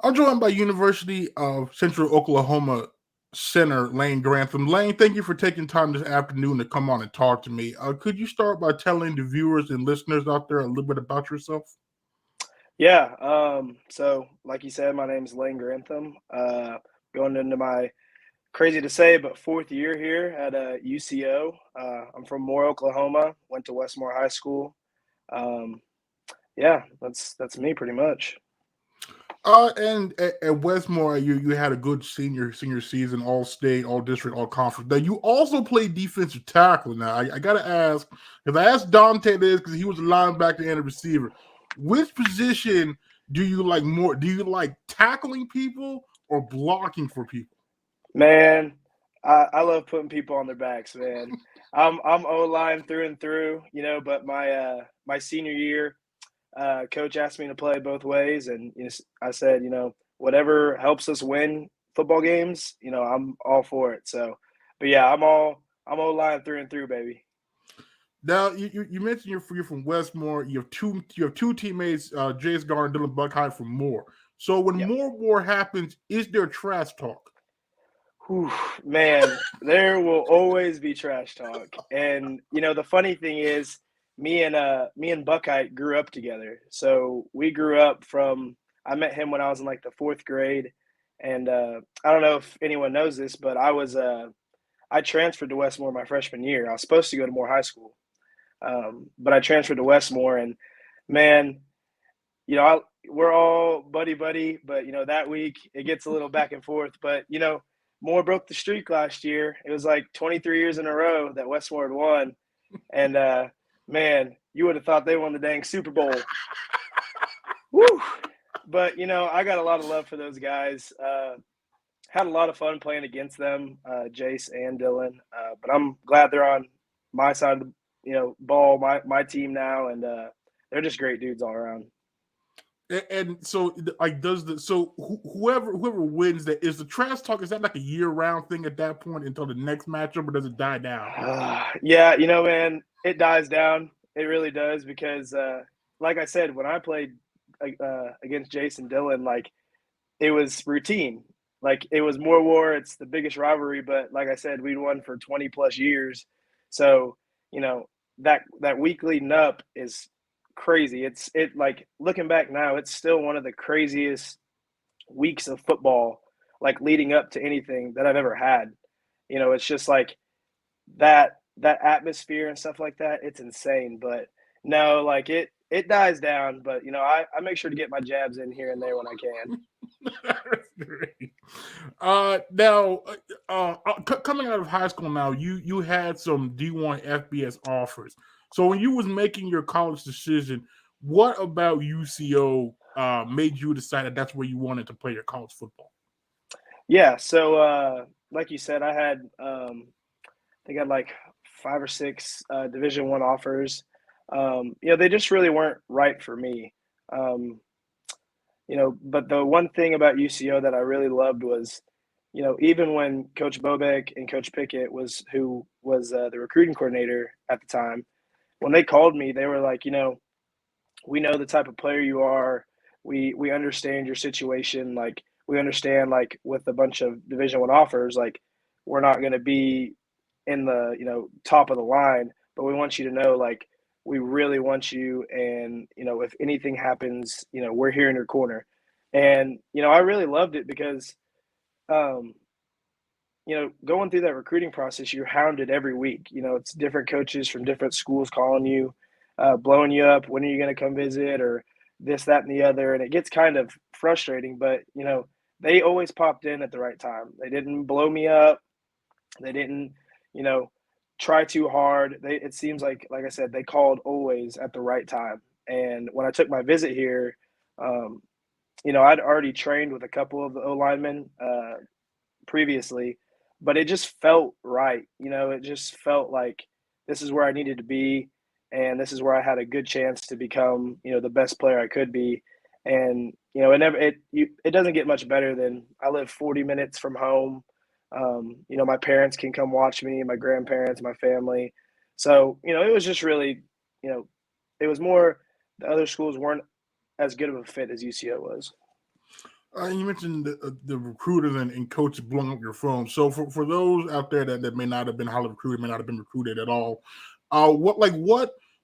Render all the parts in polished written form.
I'm joined by University of Central Oklahoma center Layne Grantham. Layne, thank you for taking time this afternoon to come on and talk to me. Could you start by telling the viewers and listeners out there a little bit about yourself? Yeah. So like you said, my name is Layne Grantham. Going into my crazy to say, but fourth year here at UCO. I'm from Moore, Oklahoma. Went to Westmore High School. Um, yeah, that's me pretty much. And at Westmore, you had a good senior season, all state, all district, all conference. Now you also played defensive tackle. Now I got to ask, because I asked Dante this because he was a linebacker and a receiver. Which position do you like more? Do you like tackling people or blocking for people? Man, I love putting people on their backs, man. I'm O line through and through, but my senior year, coach asked me to play both ways, and I said, whatever helps us win football games, I'm all for it. So, but yeah, I'm O line through and through, baby. Now you mentioned you're from Westmore. You have two teammates, Jace Garner and Dylan Buckheim from Moore. So when Yep. more war happens, is there trash talk? Whew, man, there will always be trash talk, and the funny thing is, me and Buckeye grew up together. So we grew up from. I met him when I was in like the fourth grade, and I don't know if anyone knows this, but I transferred to Westmore my freshman year. I was supposed to go to Moore High School, but I transferred to Westmore, and man, we're all buddy buddy, but that week it gets a little back and forth. But Moore broke the streak last year. It was like 23 years in a row that Westmore had won, and man, you would have thought they won the dang Super Bowl. Woo! But I got a lot of love for those guys. Had a lot of fun playing against them, Jace and Dylan. But I'm glad they're on my side of the ball, my team now, and they're just great dudes all around. And so, like, whoever wins that is the trash talk. Is that like a year round thing at that point until the next matchup, or does it die down? Yeah, man, it dies down. It really does because, like I said, when I played against Jason Dillon, like it was routine. Like it was more war. It's the biggest rivalry, but like I said, we'd won for 20 plus years. So you know that week leading up is crazy. It like looking back now, it's still one of the craziest weeks of football, like leading up to anything that I've ever had. It's just like that atmosphere and stuff like that, it's insane. But no, like it dies down. But I make sure to get my jabs in here and there when I can. That's great. Now, coming out of high school, now you had some D1 FBS offers. So when you was making your college decision, what about UCO made you decide that that's where you wanted to play your college football? Yeah. So like you said, I think I had like 5 or 6 Division 1 offers. They just really weren't right for me. Um, but the one thing about UCO that I really loved was, even when Coach Bobek and Coach Pickett was who was the recruiting coordinator at the time, when they called me, they were like, we know the type of player you are. We understand your situation. Like we understand like with a bunch of Division 1 offers, like we're not going to be in the top of the line, but we want you to know like we really want you, and if anything happens, we're here in your corner. And I really loved it because um, going through that recruiting process, you're hounded every week. It's different coaches from different schools calling you, blowing you up. When are you going to come visit, or this, that, and the other? And it gets kind of frustrating, but they always popped in at the right time. They didn't blow me up. They didn't, you know, try too hard. It seems like I said, they called always at the right time. And when I took my visit here, um, I'd already trained with a couple of the O linemen previously, but it just felt right. It just felt like this is where I needed to be, and this is where I had a good chance to become, the best player I could be. And it doesn't get much better than I live 40 minutes from home. My parents can come watch me, my grandparents, my family. So it was just really, you know, it was more the other schools weren't as good of a fit as UCO was. You mentioned the recruiters and coaches blowing up your phone. So for those out there that may not have been highly recruited, may not have been recruited at all,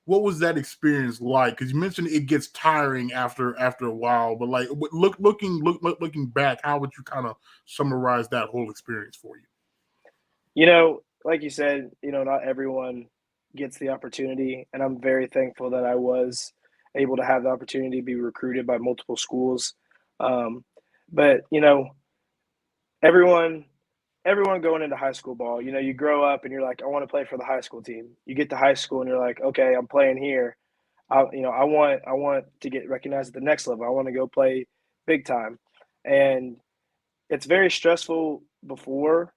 what was that experience like? Because you mentioned it gets tiring after a while, but like looking back, how would you kind of summarize that whole experience for you? Like you said, not everyone gets the opportunity, and I'm very thankful that I was able to have the opportunity to be recruited by multiple schools. Um, but everyone everyone going into high school ball, you grow up and you're like, I want to play for the high school team. You get to high school and you're like, okay, I'm playing here. I want to get recognized at the next level. I want to go play big time. And it's very stressful before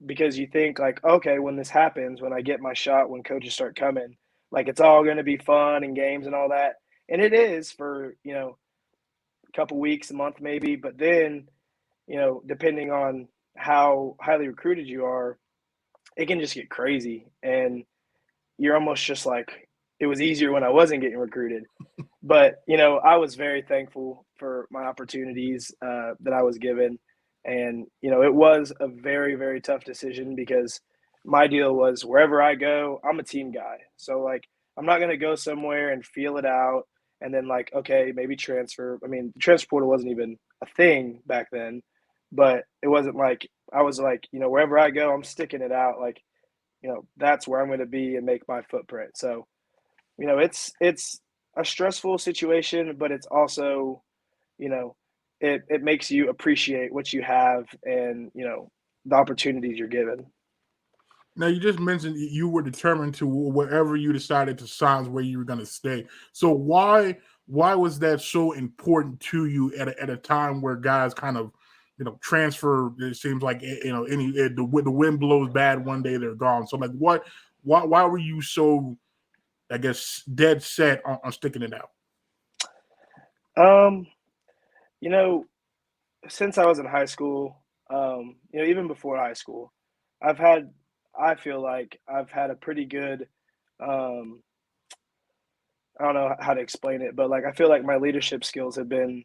because you think like, okay, when this happens, when I get my shot, when coaches start coming, like it's all going to be fun and games and all that. And it is for, a couple weeks, a month maybe, but then, depending on how highly recruited you are, it can just get crazy. And you're almost just like, it was easier when I wasn't getting recruited. But, I was very thankful for my opportunities that I was given. And, it was a very, very tough decision because my deal was wherever I go, I'm a team guy. So, like, I'm not going to go somewhere and feel it out and then, like, okay, maybe transfer. I mean, the transfer portal wasn't even a thing back then, but it wasn't like I was like, wherever I go, I'm sticking it out. Like, that's where I'm going to be and make my footprint. So, it's a stressful situation, but it's also, you know, it makes you appreciate what you have and, the opportunities you're given. Now you just mentioned you were determined to wherever you decided to sign is where you were going to stay. So why was that so important to you at a time where guys kind of transfer? It seems like the wind blows bad one day they're gone. So like why were you so, I guess, dead set on sticking it out? Um, you know, since I was in high school, even before high school, I've had, I feel like I've had a pretty good, um, I don't know how to explain it, but like I feel like my leadership skills have been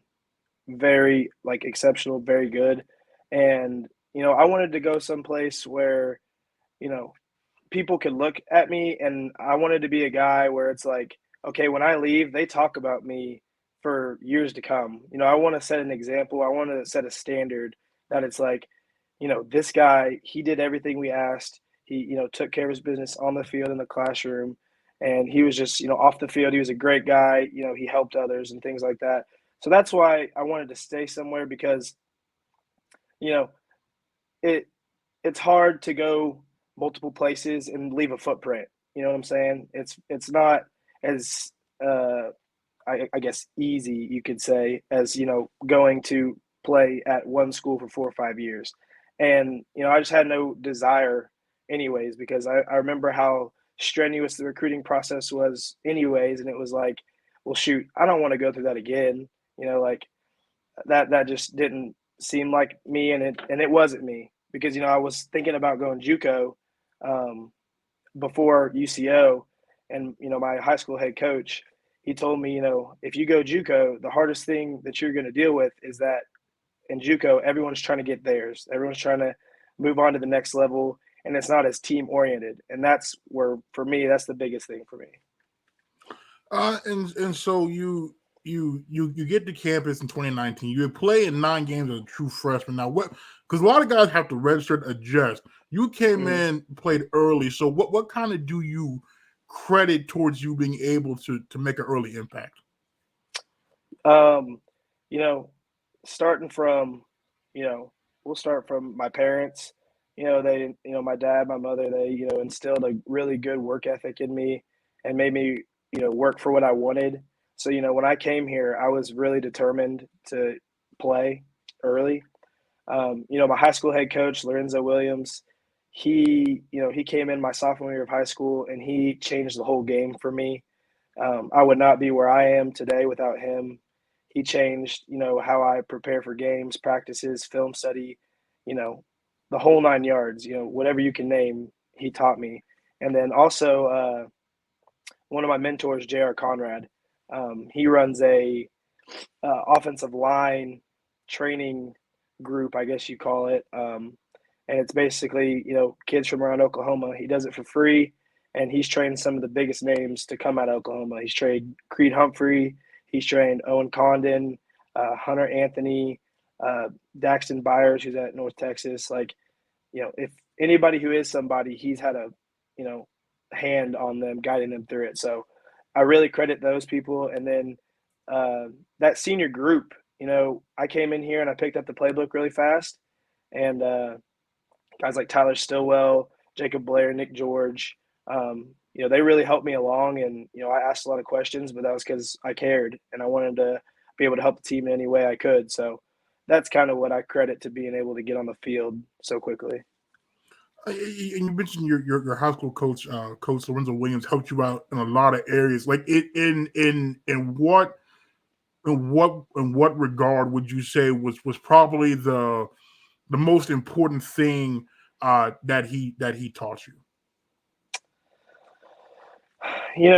very like exceptional, very good. And, I wanted to go someplace where, you know, people could look at me and I wanted to be a guy where it's like, okay, when I leave, they talk about me for years to come. I want to set an example. I want to set a standard that it's like, this guy, he did everything we asked. He, took care of his business on the field in the classroom. And he was just, off the field. He was a great guy. He helped others and things like that. So that's why I wanted to stay somewhere because, you know, it it's hard to go multiple places and leave a footprint. You know what I'm saying? It's not as I guess easy you could say as going to play at one school for 4 or 5 years, and I just had no desire anyways because I remember how strenuous the recruiting process was anyways, and it was like, well, shoot, I don't want to go through that again. Like that just didn't seem like me, and it wasn't me because I was thinking about going JUCO um, before UCO, and my high school head coach, he told me, if you go JUCO, the hardest thing that you're going to deal with is that in JUCO everyone's trying to get theirs, everyone's trying to move on to the next level, and it's not as team oriented, and that's where for me that's the biggest thing for me. And so you get to campus in 2019. You play in 9 games as a true freshman. Now, what? Because a lot of guys have to register and adjust. You came Mm. in, played early. So what kind of do you credit towards you being able to make an early impact? Um, you know, starting from, you know, we'll start from my parents. They, my dad, my mother, they, instilled a really good work ethic in me and made me, work for what I wanted. So, when I came here, I was really determined to play early. My high school head coach, Lorenzo Williams, he came in my sophomore year of high school and he changed the whole game for me. I would not be where I am today without him. He changed, how I prepare for games, practices, film study, you know, the whole 9 yards, whatever you can name, he taught me. And then also, one of my mentors, J.R. Conrad, he runs a offensive line training group, I guess you call it. And it's basically, kids from around Oklahoma. He does it for free, and he's trained some of the biggest names to come out of Oklahoma. He's trained Creed Humphrey. He's trained Owen Condon, Hunter Anthony, Daxton Byers, who's at North Texas. Like, if anybody who is somebody, he's had a, hand on them, guiding them through it. So I really credit those people. And then that senior group, I came in here and I picked up the playbook really fast. And guys like Tyler Stillwell, Jacob Blair, Nick George, they really helped me along. And, I asked a lot of questions, but that was because I cared and I wanted to be able to help the team in any way I could. So that's kind of what I credit to being able to get on the field so quickly. And you mentioned your high school coach, Coach Lorenzo Williams, helped you out in a lot of areas. Like in what regard would you say was probably the most important thing that he taught you?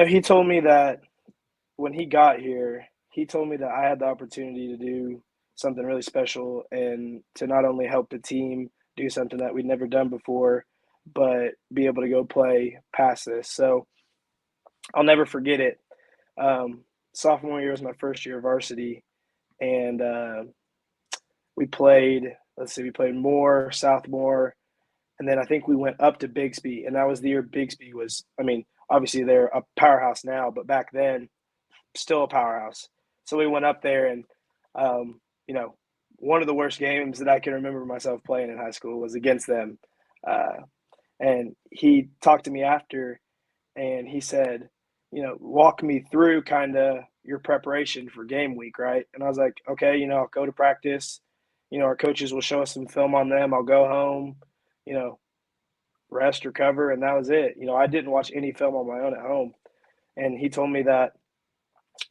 He told me that when he got here, he told me that I had the opportunity to do something really special and to not only help the team do something that we'd never done before, but be able to go play past this. So I'll never forget it. Sophomore year was my first year of varsity, and we played Moore, Southmore, and then I think we went up to Bixby, and that was the year Bixby was, obviously they're a powerhouse now, but back then, still a powerhouse. So we went up there, and, one of the worst games that I can remember myself playing in high school was against them. And he talked to me after, and he said, walk me through kind of your preparation for game week, right? And I was like, okay, I'll go to practice. Our coaches will show us some film on them. I'll go home, rest, recover, and that was it. I didn't watch any film on my own at home. And he told me that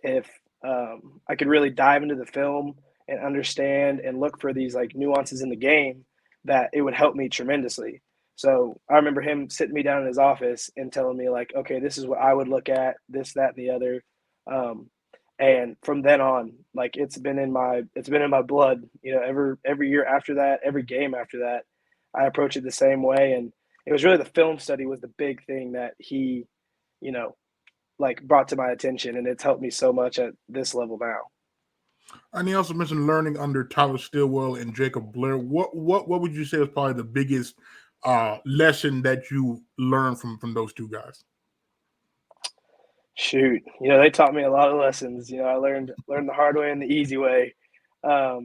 if I could really dive into the film and understand and look for these like nuances in the game, that it would help me tremendously. So I remember him sitting me down in his office and telling me like, okay, this is what I would look at, this, that, and the other. And from then on, like it's been in my blood, every year after that, every game after that, I approach it the same way. And it was really the film study was the big thing that he, like brought to my attention, and it's helped me so much at this level now. And he also mentioned learning under Tyler Stillwell and Jacob Blair. What would you say is probably the biggest lesson that you learned from those two guys? Shoot, they taught me a lot of lessons. I learned the hard way and the easy way. But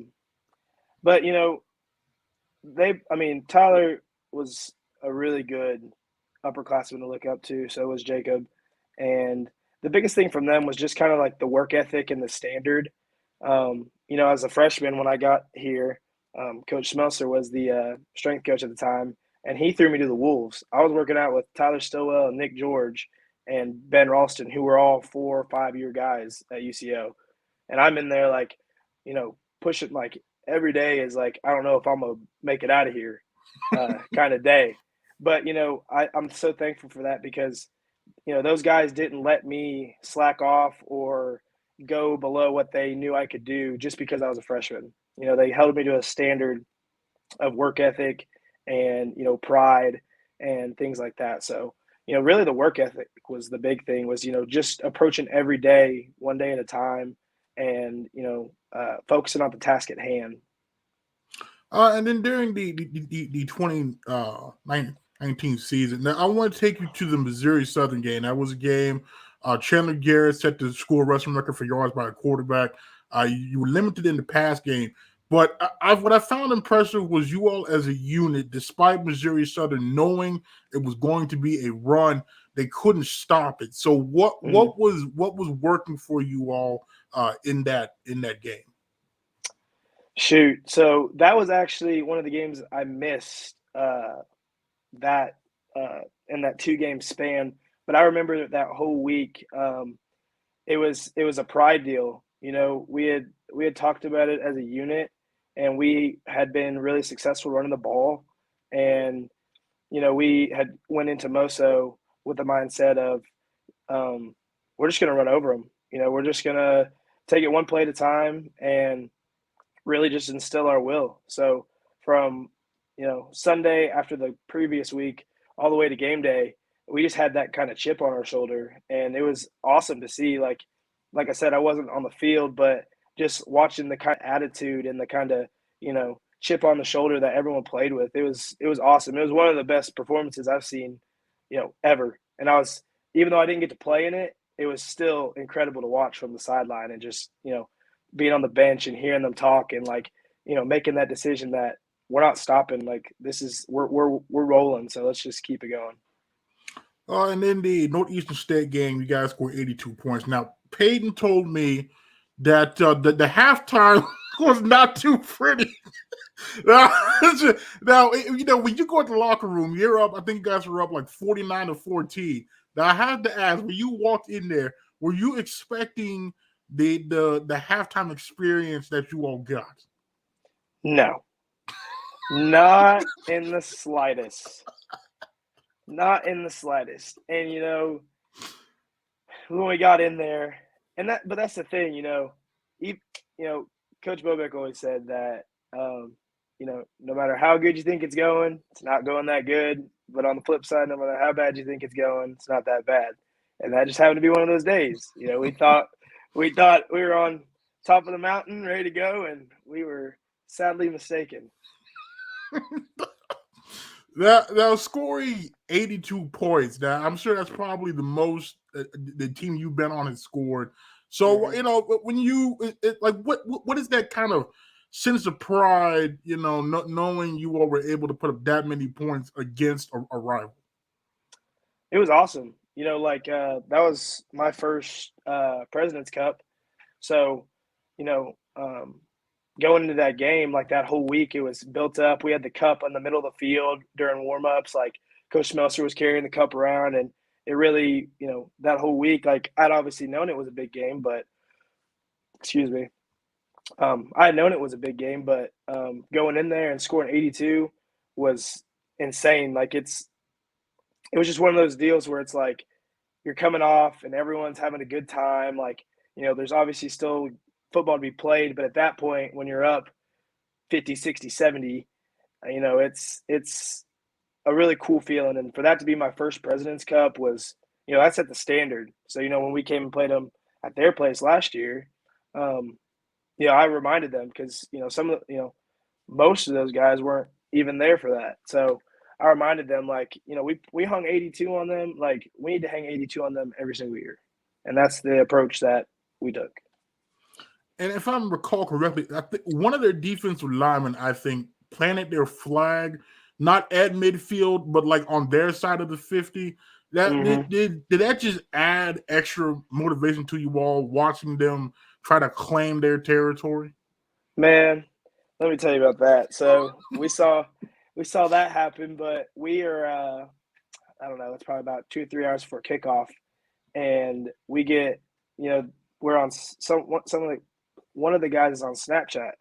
Tyler was a really good upperclassman to look up to. So was Jacob. And the biggest thing from them was just kind of like the work ethic and the standard. As a freshman, when I got here, Coach Smelser was the strength coach at the time, and he threw me to the Wolves. I was working out with Tyler Stillwell and Nick George and Ben Ralston, who were all 4 or 5 year guys at UCO. And I'm in there like, pushing like every day is like, I don't know if I'm going to make it out of here kind of day. But, I'm so thankful for that because, those guys didn't let me slack off or go below what they knew I could do just because I was a freshman. They held me to a standard of work ethic and, pride and things like that. So, really the work ethic was the big thing was, just approaching every day, one day at a time and, focusing on the task at hand. And then during the 2019 season, now I want to take you to the Missouri Southern game. That was a game. Chandler Garrett set the school rushing record for yards by a quarterback. You were limited in the pass game. But what I found impressive was you all as a unit, despite Missouri Southern knowing it was going to be a run, they couldn't stop it. So what was working for you all in that game? Shoot, so that was actually one of the games I missed in that 2-game span. But I remember that whole week, it was a pride deal. We had talked about it as a unit, and we had been really successful running the ball. And, we had went into Moso with the mindset of we're just going to run over them. We're just going to take it one play at a time. And really just instill our will. So from, Sunday after the previous week all the way to game day, we just had that kind of chip on our shoulder, and it was awesome to see. Like I said, I wasn't on the field, but just watching the kind of attitude and the kind of, chip on the shoulder that everyone played with. It was awesome. It was one of the best performances I've seen, ever. And even though I didn't get to play in it, it was still incredible to watch from the sideline and just, being on the bench and hearing them talk and making that decision that we're not stopping. Like we're rolling. So let's just keep it going. And then the Northeastern State game, you guys scored 82 points. Now, Peyton told me that the halftime was not too pretty. now, when you go to the locker room, you're up. I think you guys were up like 49-14. Now, I had to ask, when you walked in there, were you expecting the halftime experience that you all got? No, not in the slightest. Not in the slightest. And when we got in there, but that's the thing, Coach Bobek always said that, no matter how good you think it's going, it's not going that good. But on the flip side, no matter how bad you think it's going, it's not that bad. And that just happened to be one of those days. We thought we were on top of the mountain, ready to go, and we were sadly mistaken. Now scoring 82 points. Now I'm sure that's probably the most the team you've been on has scored. So when you what is that kind of sense of pride? Knowing you all were able to put up that many points against a rival. It was awesome. That was my first President's Cup. So, going into that game, like that whole week, it was built up. We had the cup in the middle of the field during warm-ups. Like Coach Smelser was carrying the cup around, and it really, that whole week, like I'd obviously known it was a big game, but excuse me. I had known it was a big game, but going in there and scoring 82 was insane. Like it was just one of those deals where it's like you're coming off and everyone's having a good time. Like, there's obviously still football to be played, but at that point when you're up 50, 60, 70, it's a really cool feeling. And for that to be my first President's Cup was, that's at the standard. So, when we came and played them at their place last year, I reminded them because, some of the, most of those guys weren't even there for that. So I reminded them, like, we hung 82 on them. Like, we need to hang 82 on them every single year. And that's the approach that we took. And if I recall correctly, I think one of their defensive linemen, planted their flag not at midfield, but like on their side of the 50. Did that just add extra motivation to you all watching them try to claim their territory? Man, let me tell you about that. So we saw that happen, but we are I don't know, it's probably about 2 or 3 hours before kickoff, and we get, we're on one of the guys is on Snapchat,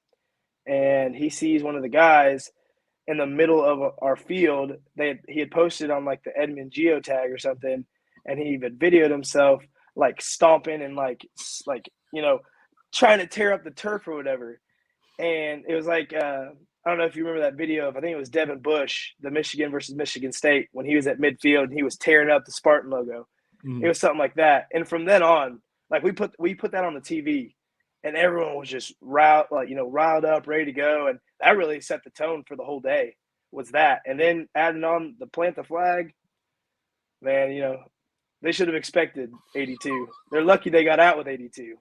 and he sees one of the guys in the middle of our field. He had posted on like the Edmund geotag or something, and he even videoed himself like stomping and like trying to tear up the turf or whatever. And it was like I don't know if you remember that video of, I think it was Devin Bush, the Michigan versus Michigan State, when he was at midfield and he was tearing up the Spartan logo. It was something like that. And from then on, like we put that on the TV, and everyone was just riled up, ready to go. And that really set the tone for the whole day, was that. And then adding on the plant the flag, man, they should have expected 82. They're lucky they got out with 82.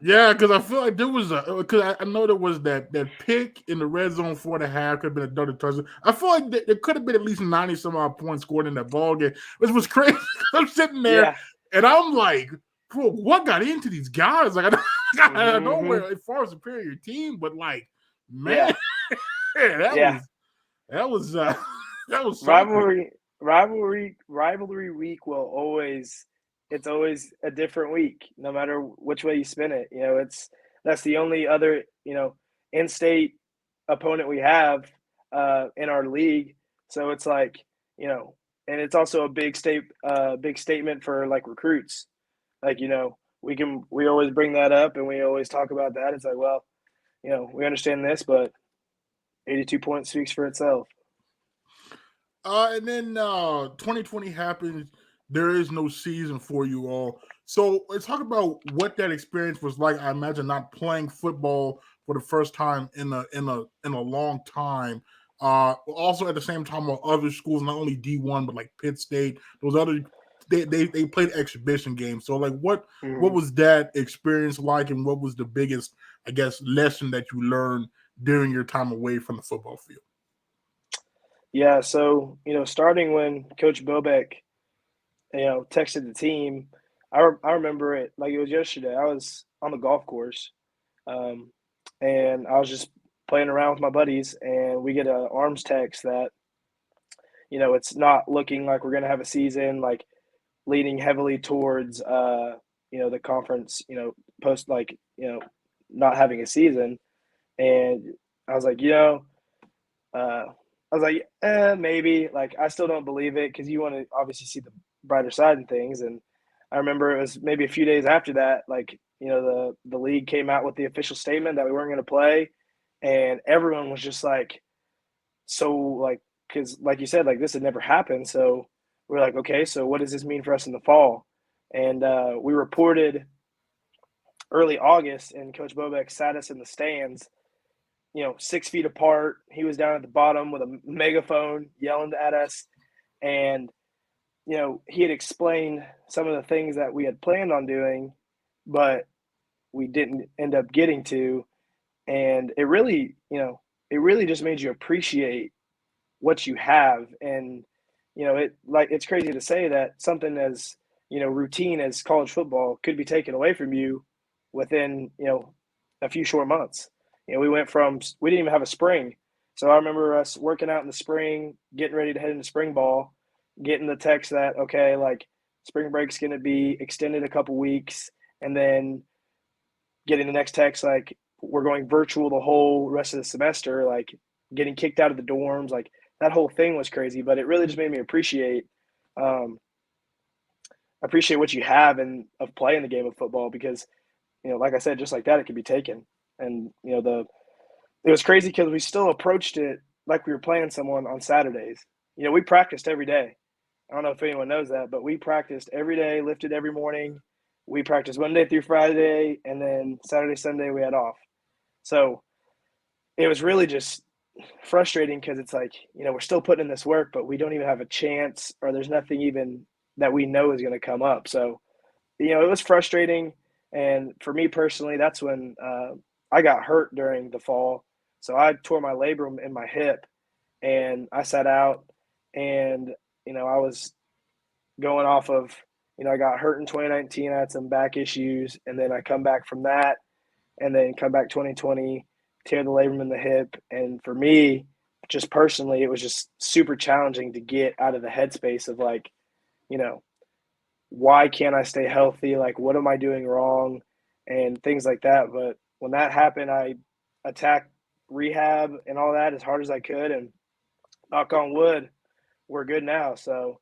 Yeah, because I feel like there was because I know there was that pick in the red zone 4.5 could have been a double touchdown. I feel like there could have been at least 90 some odd points scored in that ball game, which was crazy. I'm sitting there and I'm like, bro, what got into these guys? Like, I know we're a far superior team, but like, man, that was rivalry week will always. It's always a different week, no matter which way you spin it. That's the only other, in-state opponent we have in our league. So it's like, and it's also a big statement for like recruits. Like, we always bring that up and we always talk about that. It's like, well, we understand this, but 82 points speaks for itself. And then 2020 happens. There is no season for you all. So let's talk about what that experience was like. I imagine not playing football for the first time in a long time. Also at the same time, while other schools, not only D1 but like Pitt State, those other they played exhibition games. So like what was that experience like, and what was the biggest, I guess, lesson that you learned during your time away from the football field? Yeah, so starting when Coach Bobek, texted the team, I remember it like it was yesterday. I was on the golf course, um, and I was just playing around with my buddies, and we get an arms text that it's not looking like we're gonna have a season, like leaning heavily towards the conference, post like not having a season, and I was like, maybe. Like, I still don't believe it because you want to obviously see the brighter side and things. And I remember it was maybe a few days after that, like, the league came out with the official statement that we weren't going to play. And everyone was just like, so, like, because, like you said, like, this had never happened. So we're like, okay, so what does this mean for us in the fall? And we reported early August, and Coach Bobek sat us in the stands 6 feet apart. He was down at the bottom with a megaphone yelling at us. And, he had explained some of the things that we had planned on doing, but we didn't end up getting to. And it really just made you appreciate what you have. And, it's crazy to say that something as, routine as college football could be taken away from you within, a few short months. We didn't even have a spring. So I remember us working out in the spring, getting ready to head into spring ball, getting the text that, okay, like spring break's going to be extended a couple weeks, and then getting the next text, like we're going virtual the whole rest of the semester, like getting kicked out of the dorms. Like that whole thing was crazy, but it really just made me um, appreciate what you have and of playing the game of football because, like I said, just like that, it could be taken. And, it was crazy because we still approached it like we were playing someone on Saturdays. We practiced every day. I don't know if anyone knows that, but we practiced every day, lifted every morning. We practiced Monday through Friday, and then Saturday, Sunday we had off. So it was really just frustrating because it's like, we're still putting in this work, but we don't even have a chance, or there's nothing even that we know is going to come up. So, it was frustrating. And for me personally, that's when I got hurt during the fall. So I tore my labrum in my hip, and I sat out, and I was going off of I got hurt in 2019. I had some back issues, and then I come back from that, and then come back 2020, tear the labrum in the hip. And for me, just personally, it was just super challenging to get out of the headspace of like, you know, why can't I stay healthy? Like, what am I doing wrong? And things like that. But when that happened, I attacked rehab and all that as hard as I could. And knock on wood, we're good now. So,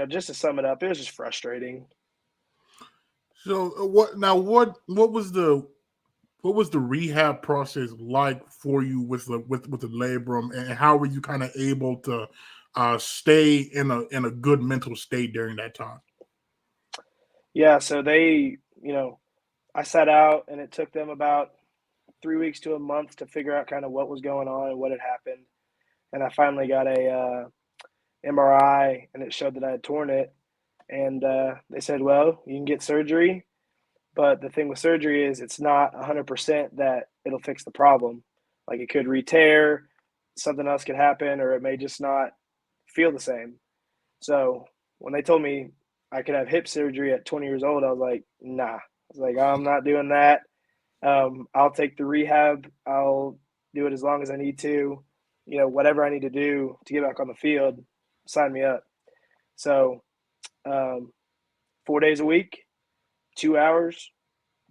just to sum it up, it was just frustrating. So what was the rehab process like for you with the labrum, and how were you kind of able to stay in a good mental state during that time? Yeah. So I sat out, and it took them about 3 weeks to a month to figure out kind of what was going on and what had happened. And I finally got a MRI, and it showed that I had torn it. And they said, well, you can get surgery. But the thing with surgery is it's not 100% that it'll fix the problem. Like, it could re-tear, something else could happen, or it may just not feel the same. So when they told me I could have hip surgery at 20 years old, I was like, nah. I was like, I'm not doing that. I'll take the rehab. I'll do it as long as I need to. Whatever I need to do to get back on the field, sign me up. So 4 days a week, 2 hours,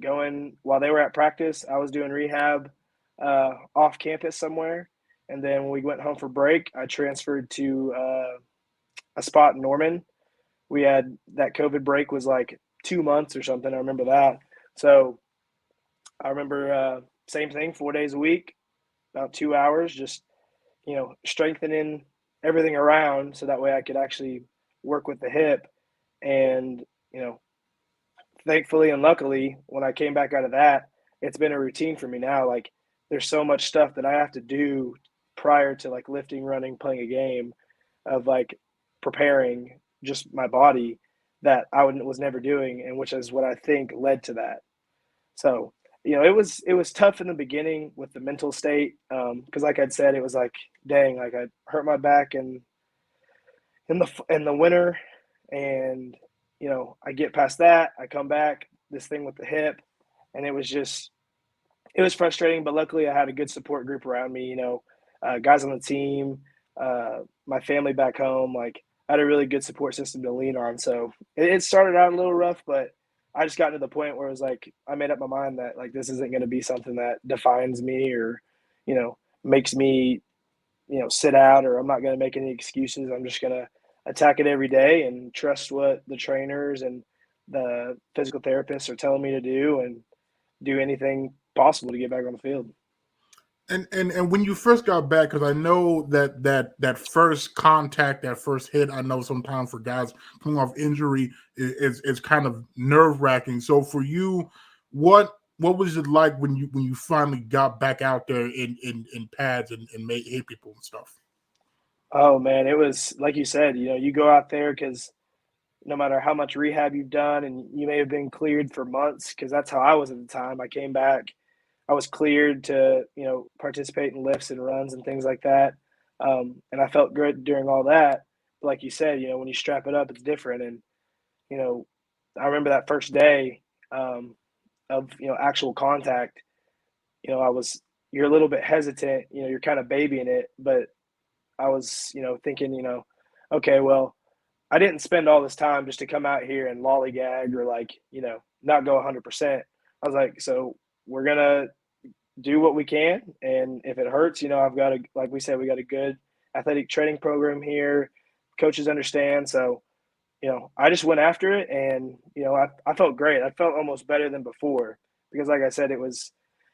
going while they were at practice. I was doing rehab off campus somewhere. And then when we went home for break, I transferred to a spot in Norman. We had that COVID break was like 2 months or something. I remember that. So I remember same thing, 4 days a week, about 2 hours, just, strengthening everything around so that way I could actually work with the hip. And, you know, thankfully and luckily, when I came back out of that, it's been a routine for me now. Like, there's so much stuff that I have to do prior to like lifting, running, playing a game, of like preparing just my body that was never doing, and which is what I think led to that. So, it was tough in the beginning with the mental state, because like I'd said, it was like, dang, like I hurt my back in the winter, and I get past that, I come back, this thing with the hip, and it was frustrating. But luckily, I had a good support group around me. Guys on the team, my family back home. Like, I had a really good support system to lean on. So it started out a little rough, but I just got to the point where it was like I made up my mind that like this isn't going to be something that defines me, or makes me sit out, or I'm not going to make any excuses. I'm just going to attack it every day and trust what the trainers and the physical therapists are telling me to do, and do anything possible to get back on the field. And when you first got back, because I know that first contact, that first hit, I know sometimes for guys coming off injury is kind of nerve wracking. So for you, what was it like when you finally got back out there in pads and made hit people and stuff? Oh man, it was like you said. You go out there because no matter how much rehab you've done, and you may have been cleared for months, because that's how I was at the time. I came back, I was cleared to, participate in lifts and runs and things like that. And I felt good during all that. But like you said, when you strap it up, it's different. And, you know, I remember that first day, of, actual contact, you're a little bit hesitant, you're kind of babying it. But I was, thinking, okay, well, I didn't spend all this time just to come out here and lollygag, or like, not go 100%. I was like, so we're going to do what we can. And if it hurts, I've got like we said, we got a good athletic training program here. Coaches understand. So, I just went after it, and, I felt great. I felt almost better than before, because like I said, it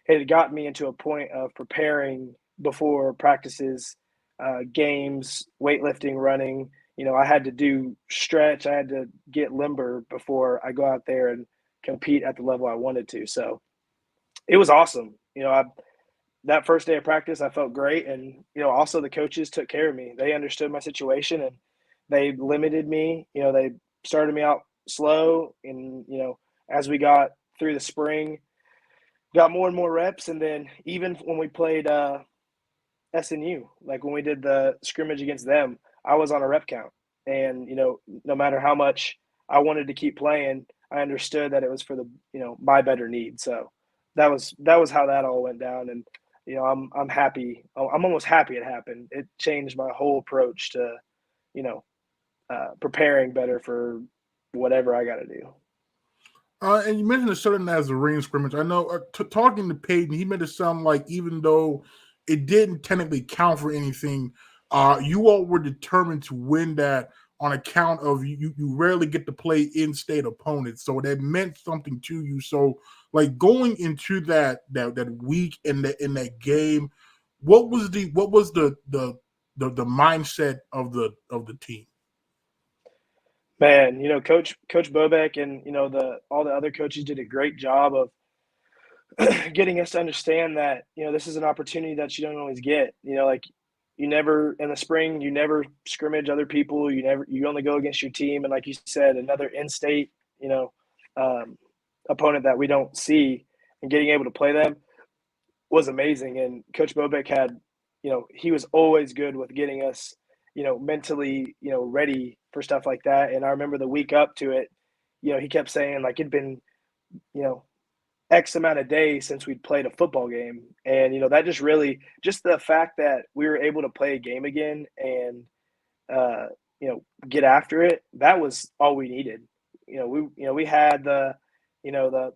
had gotten me into a point of preparing before practices, games, weightlifting, running. I had to do stretch. I had to get limber before I go out there and compete at the level I wanted to. So it was awesome. That first day of practice, I felt great. And, also the coaches took care of me. They understood my situation, and they limited me. They started me out slow. And, as we got through the spring, got more and more reps. And then even when we played SNU, like when we did the scrimmage against them, I was on a rep count. And, no matter how much I wanted to keep playing, I understood that it was for the, my better need. So that was how that all went down. And, I'm happy. I'm almost happy it happened. It changed my whole approach to, you know, preparing better for whatever I got to do. And you mentioned the Southern Nazarene scrimmage. I know talking to Peyton, he made it sound like even though it didn't technically count for anything, you all were determined to win that on account of you rarely get to play in-state opponents, so that meant something to you. So, like going into that week in that game, what was the mindset of the team? Man, Coach Bobek and all the other coaches did a great job of getting us to understand that this is an opportunity that you don't always get. Like, you never in the spring, you never scrimmage other people. You only go against your team, and like you said, another in-state um, opponent that we don't see, and getting able to play them was amazing. And Coach Bobek had, he was always good with getting us, mentally, ready for stuff like that. And I remember the week up to it, he kept saying like it'd been, you know, X amount of days since we'd played a football game. And, that just really, just the fact that we were able to play a game again and, get after it, that was all we needed. We had the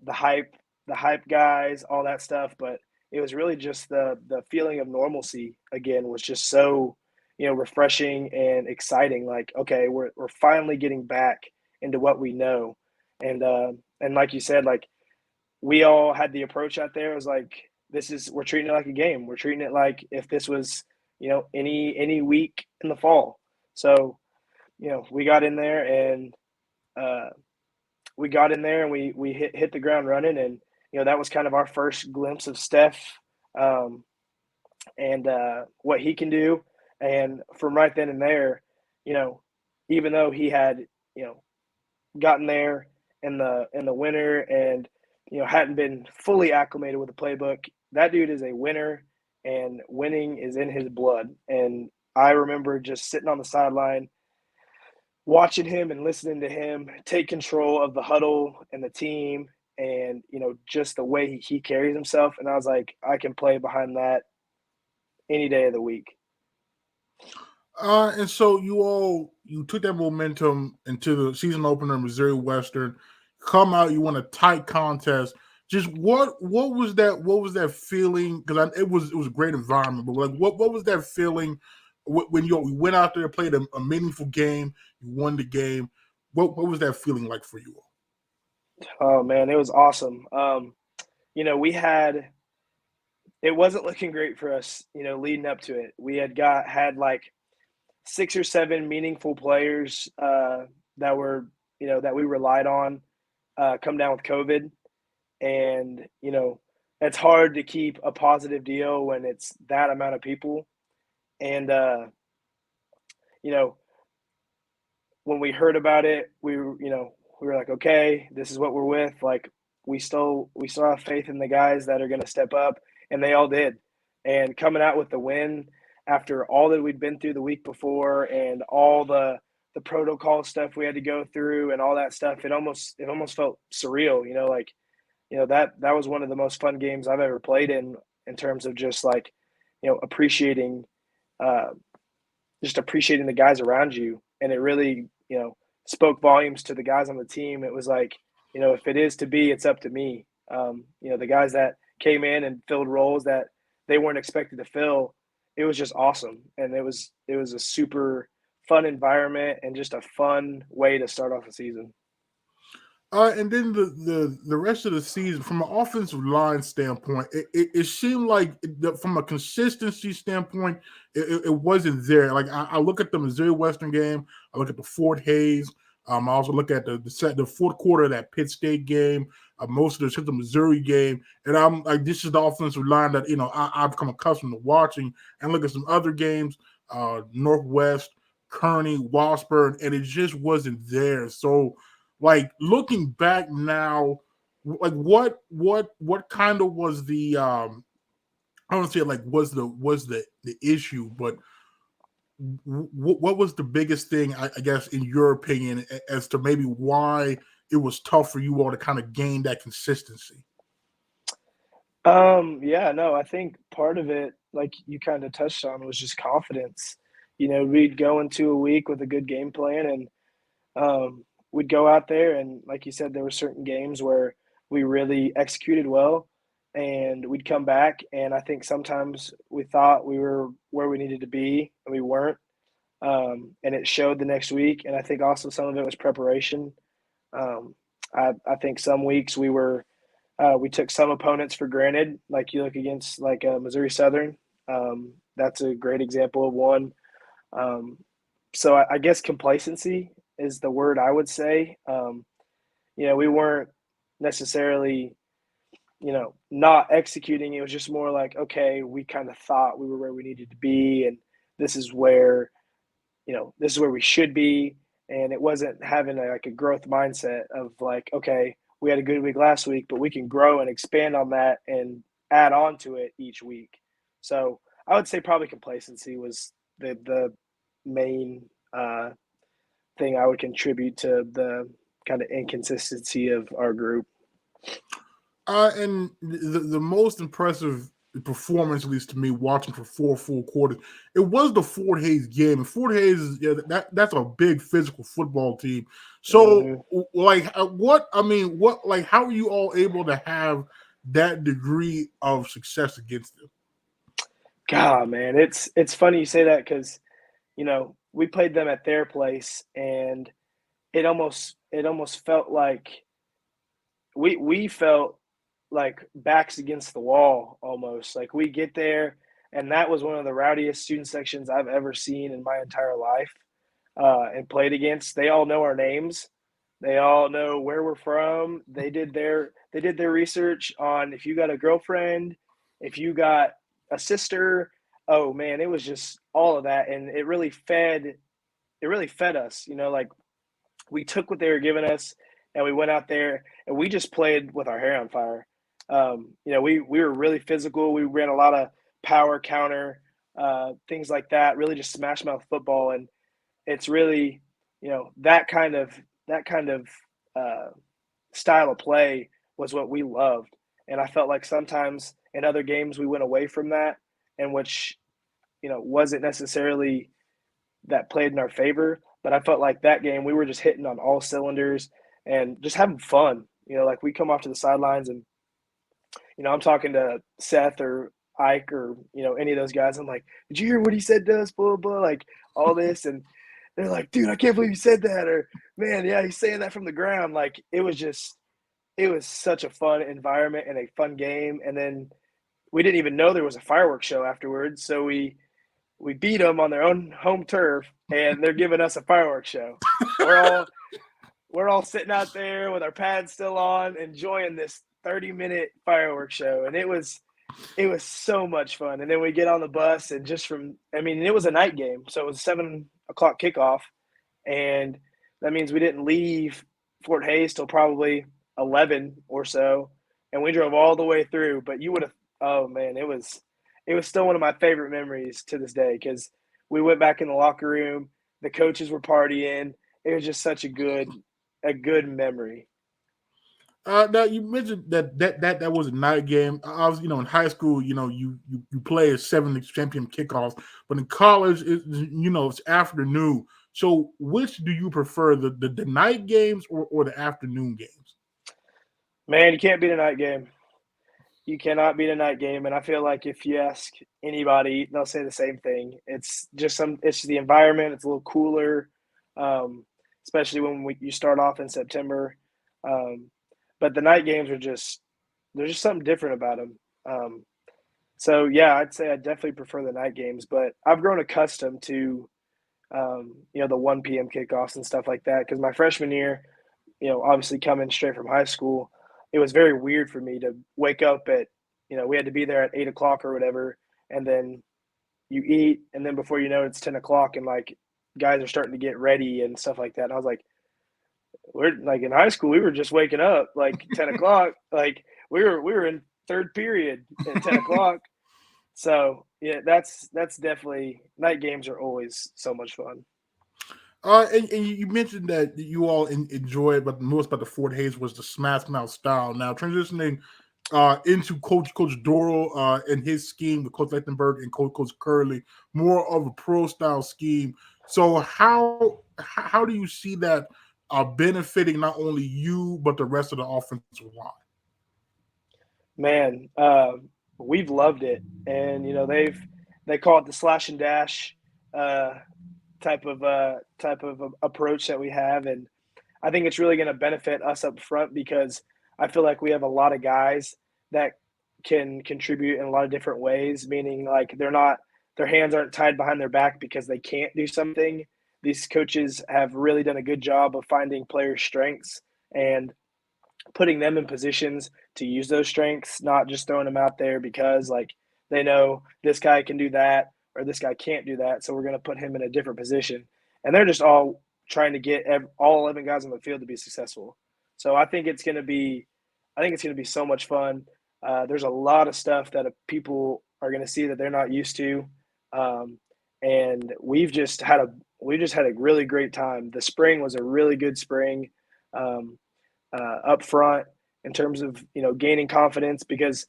hype guys, all that stuff, but it was really just the feeling of normalcy again was just so, refreshing and exciting. Like, okay, we're finally getting back into what we know. And like you said, like, we all had the approach out there. It was like, we're treating it like a game. We're treating it like if this was, any week in the fall. So, we got in there and uh, we hit the ground running, and that was kind of our first glimpse of Steph, um, and what he can do. And from right then and there, you know, even though he had you know gotten there in the winter and hadn't been fully acclimated with the playbook, that dude is a winner, and winning is in his blood. And I remember just sitting on the sideline watching him and listening to him take control of the huddle and the team, and just the way he carries himself, and I was like, I can play behind that any day of the week. And so you took that momentum into the season opener, Missouri Western. Come out, you won a tight contest. Just what was that? What was that feeling? Because it was a great environment, but like what was that feeling when you went out there, played a meaningful game, you won the game? What was that feeling like for you? Oh man, it was awesome. We had it wasn't looking great for us, leading up to it. We had like 6 or 7 meaningful players that were, that we relied on come down with COVID. And, it's hard to keep a positive deal when it's that amount of people. And, you know, when we heard about it, we were like, okay, this is what we're with. Like, we still have faith in the guys that are going to step up, and they all did. And coming out with the win after all that we'd been through the week before and all the protocol stuff we had to go through and all that stuff, it almost felt surreal. Like, that was one of the most fun games I've ever played in terms of just like, appreciating uh, just appreciating the guys around you. And it really, spoke volumes to the guys on the team. It was like, if it is to be, it's up to me. The guys that came in and filled roles that they weren't expected to fill, it was just awesome. And it was a super fun environment and just a fun way to start off the season. And then the rest of the season, from an offensive line standpoint, it seemed like from a consistency standpoint, it wasn't there. Like I look at the Missouri Western game, I look at the Fort Hays. I also look at the fourth quarter of that Pitt State game, most of the Missouri game, and I'm like, this is the offensive line that I've come accustomed to watching. And look at some other games, Northwest, Kearney, Washburn, and it just wasn't there. So like looking back now, like what kind of was the I don't say like was the issue, but what was the biggest thing I guess in your opinion as to maybe why it was tough for you all to kind of gain that consistency? Yeah, no, I think part of it, like you kind of touched on, was just confidence. We'd go into a week with a good game plan, and we'd go out there, and like you said, there were certain games where we really executed well, and we'd come back, and I think sometimes we thought we were where we needed to be, and we weren't. And it showed the next week, and I think also some of it was preparation. Um, I think some weeks we took some opponents for granted. Like you look against like Missouri Southern, that's a great example of one. Um, so I guess complacency is the word I would say. We weren't necessarily, not executing. It was just more like, okay, we kind of thought we were where we needed to be, and this is where, this is where we should be. And it wasn't having like a growth mindset of like, okay, we had a good week last week, but we can grow and expand on that and add on to it each week. So I would say probably complacency was the main thing I would contribute to the kind of inconsistency of our group. And the most impressive performance, at least to me, watching for 4 full quarters, it was the Fort Hays game. And Fort Hays is that's a big physical football team. So, Mhm. like, what how are you all able to have that degree of success against them? God, man, it's funny you say that because we played them at their place, and it almost felt like we felt like backs against the wall almost. Like we get there, and that was one of the rowdiest student sections I've ever seen in my entire life and played against. They all know our names. They all know where we're from. They did their research on if you got a girlfriend, if you got a sister. Oh man, it was just all of that, and it really fed us. Like we took what they were giving us, and we went out there and we just played with our hair on fire. We were really physical. We ran a lot of power counter, things like that. Really just smash mouth football, and it's really, that kind of uh, style of play was what we loved. And I felt like sometimes in other games we went away from that, and which wasn't necessarily that played in our favor. But I felt like that game we were just hitting on all cylinders and just having fun. Like we come off to the sidelines and I'm talking to Seth or Ike or any of those guys. I'm like, did you hear what he said to us? Blah blah, like all this, and they're like, dude, I can't believe you said that. Or man, yeah, he's saying that from the ground. Like it was such a fun environment and a fun game. And then we didn't even know there was a fireworks show afterwards, so we beat them on their own home turf, and they're giving us a fireworks show. We're all sitting out there with our pads still on, enjoying this 30-minute fireworks show, and it was so much fun. And then we get on the bus, and it was a night game, so it was 7 o'clock kickoff, and that means we didn't leave Fort Hays till probably 11 or so, and we drove all the way through. But you would have, oh man, it was still one of my favorite memories to this day because we went back in the locker room, the coaches were partying. It was just such a good memory. Now you mentioned that was a night game. I was, in high school, you play a 7 kickoff, but in college, it's afternoon. So, which do you prefer, the night games or the afternoon games? Man, you can't beat a night game. You cannot beat a night game, and I feel like if you ask anybody, they'll say the same thing. It's the environment. It's a little cooler, especially when you start off in September. Um, but the night games there's just something different about them. So yeah, I'd say I definitely prefer the night games, but I've grown accustomed to the 1 p.m. kickoffs and stuff like that because my freshman year, obviously coming straight from high school, it was very weird for me to wake up at, we had to be there at 8 o'clock or whatever, and then you eat, and then before you know it, it's 10 o'clock, and like guys are starting to get ready and stuff like that. And I was like, we're like in high school, we were just waking up like 10 o'clock, like we were in third period at 10 o'clock. So yeah, that's definitely night games are always so much fun. And you mentioned that you all enjoyed, but most about the Fort Hays was the smash mouth style. Now transitioning into Coach Doro and his scheme with Coach Lechtenberg and Coach Curley, more of a pro style scheme. So how do you see that benefiting not only you but the rest of the offensive line? Man, we've loved it, and they call it the slash and dash uh, type of approach that we have, and I think it's really going to benefit us up front because I feel like we have a lot of guys that can contribute in a lot of different ways. Meaning, like their hands aren't tied behind their back because they can't do something. These coaches have really done a good job of finding players' strengths and putting them in positions to use those strengths, not just throwing them out there because like they know this guy can do that or this guy can't do that, so we're going to put him in a different position. And they're just all trying to get all 11 guys on the field to be successful. So I think it's going to be so much fun. There's a lot of stuff that people are going to see that they're not used to, and we've just had a really great time. The spring was a really good spring. Um, up front in terms of gaining confidence because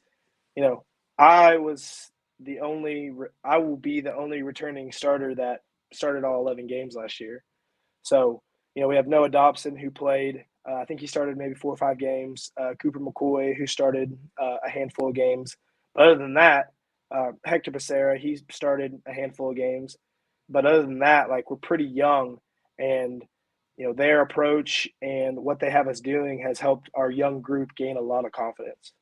you know I was I will be the only returning starter that started all 11 games last year. So we have Noah Dobson who played. I think he started maybe 4 or 5 games. Cooper McCoy who started a handful of games. But other than that, Hector Becerra he started a handful of games. But other than that, like we're pretty young, and their approach and what they have us doing has helped our young group gain a lot of confidence.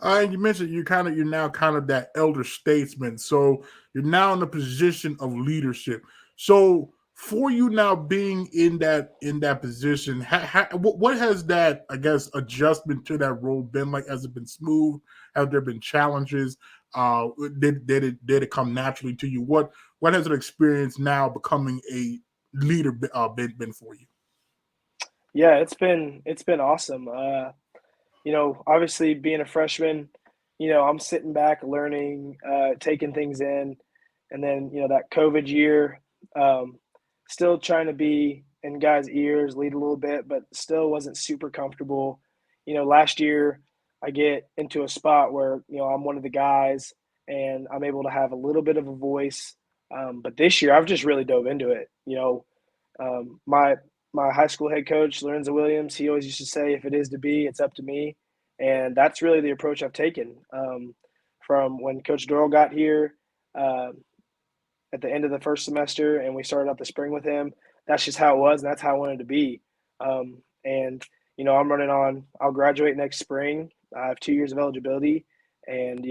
And you mentioned you're now kind of that elder statesman. So you're now in a position of leadership. So for you now being in that position, what has that, I guess, adjustment to that role been like? Has it been smooth? Have there been challenges? Did it come naturally to you? What has an experience now becoming a leader been for you? Yeah, it's been awesome. Obviously being a freshman, I'm sitting back learning, taking things in, and then that COVID year, um, still trying to be in guys' ears, lead a little bit, but still wasn't super comfortable. Last year I get into a spot where I'm one of the guys, and I'm able to have a little bit of a voice. But this year I've just really dove into it. My high school head coach, Lorenzo Williams, he always used to say, "If it is to be, it's up to me," and that's really the approach I've taken from when Coach Doral got here uh, at the end of the first semester, and we started out the spring with him. That's just how it was, and that's how I wanted to be. And I'm running on. I'll graduate next spring. I have 2 years of eligibility, and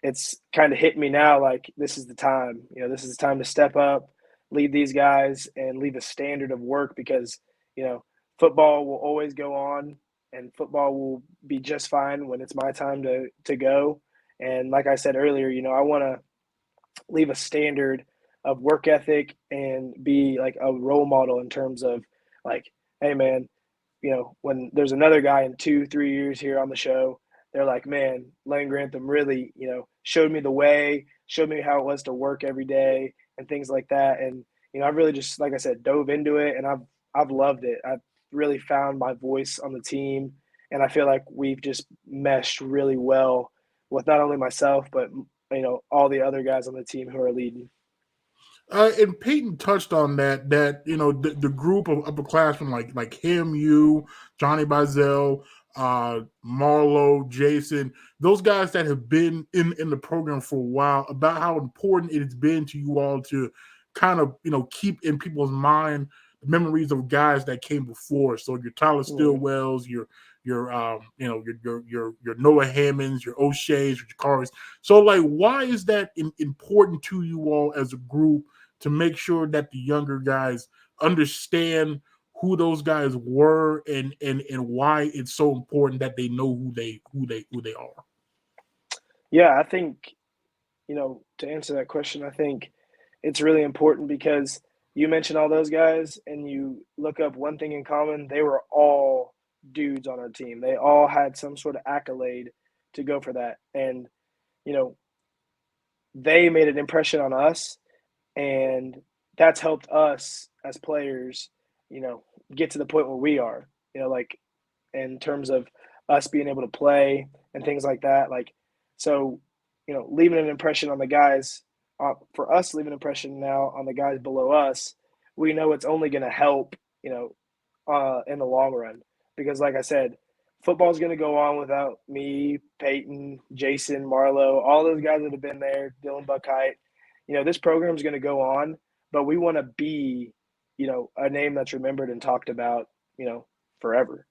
it's kind of hitting me now like this is the time. This is the time to step up, lead these guys, and leave a standard of work because you know football will always go on, and football will be just fine when it's my time to go. And like I said earlier, I want to leave a standard of work ethic and be like a role model in terms of like, hey man, when there's another guy in 2, 3 years here on the show, they're like, man, Layne Grantham really, showed me the way, showed me how it was to work every day and things like that. And, I've really just, like I said, dove into it, and I've loved it. I've really found my voice on the team. And I feel like we've just meshed really well with not only myself, but, all the other guys on the team who are leading. And Peyton touched on that the group of upperclassmen like him, you, Johnny Bazell, Marlo, Jason, those guys that have been in the program for a while, about how important it has been to you all to kind of keep in people's mind the memories of guys that came before. So your Tyler Yeah. Stillwells, your Noah Hammonds, your O'Shea's, your Jakaris. So like, why is that important to you all as a group to make sure that the younger guys understand who those guys were and why it's so important that they know who they are? Yeah, I think, to answer that question, I think it's really important because you mentioned all those guys and you look up one thing in common, they were all dudes on our team. They all had some sort of accolade to go for that. And, you know, they made an impression on us, and that's helped us as players, you know, get to the point where we are, like in terms of us being able to play and things like that. Like, so, leaving an impression on the guys, for us, leaving an impression now on the guys below us, we know it's only going to help, in the long run. Because, like I said, football is going to go on without me, Peyton, Jason, Marlowe, all those guys that have been there, Dylan Buckheit. This program is going to go on, but we want to be, a name that's remembered and talked about, forever.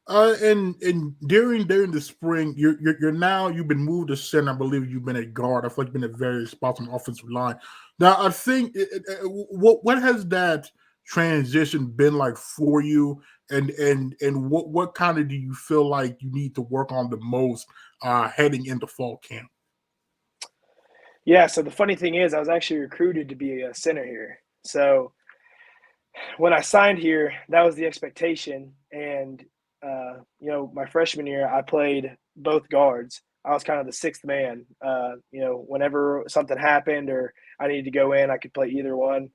And during the spring, you've been moved to center. I believe you've been at guard. I feel like you've been at various spots on the offensive line. Now, I think what has that transition been like for you, and what kind of do you feel like you need to work on the most heading into fall camp? Yeah. So the funny thing is, I was actually recruited to be a center here. So when I signed here, that was the expectation. And, my freshman year, I played both guards. I was kind of the sixth man. Whenever something happened or I needed to go in, I could play either one.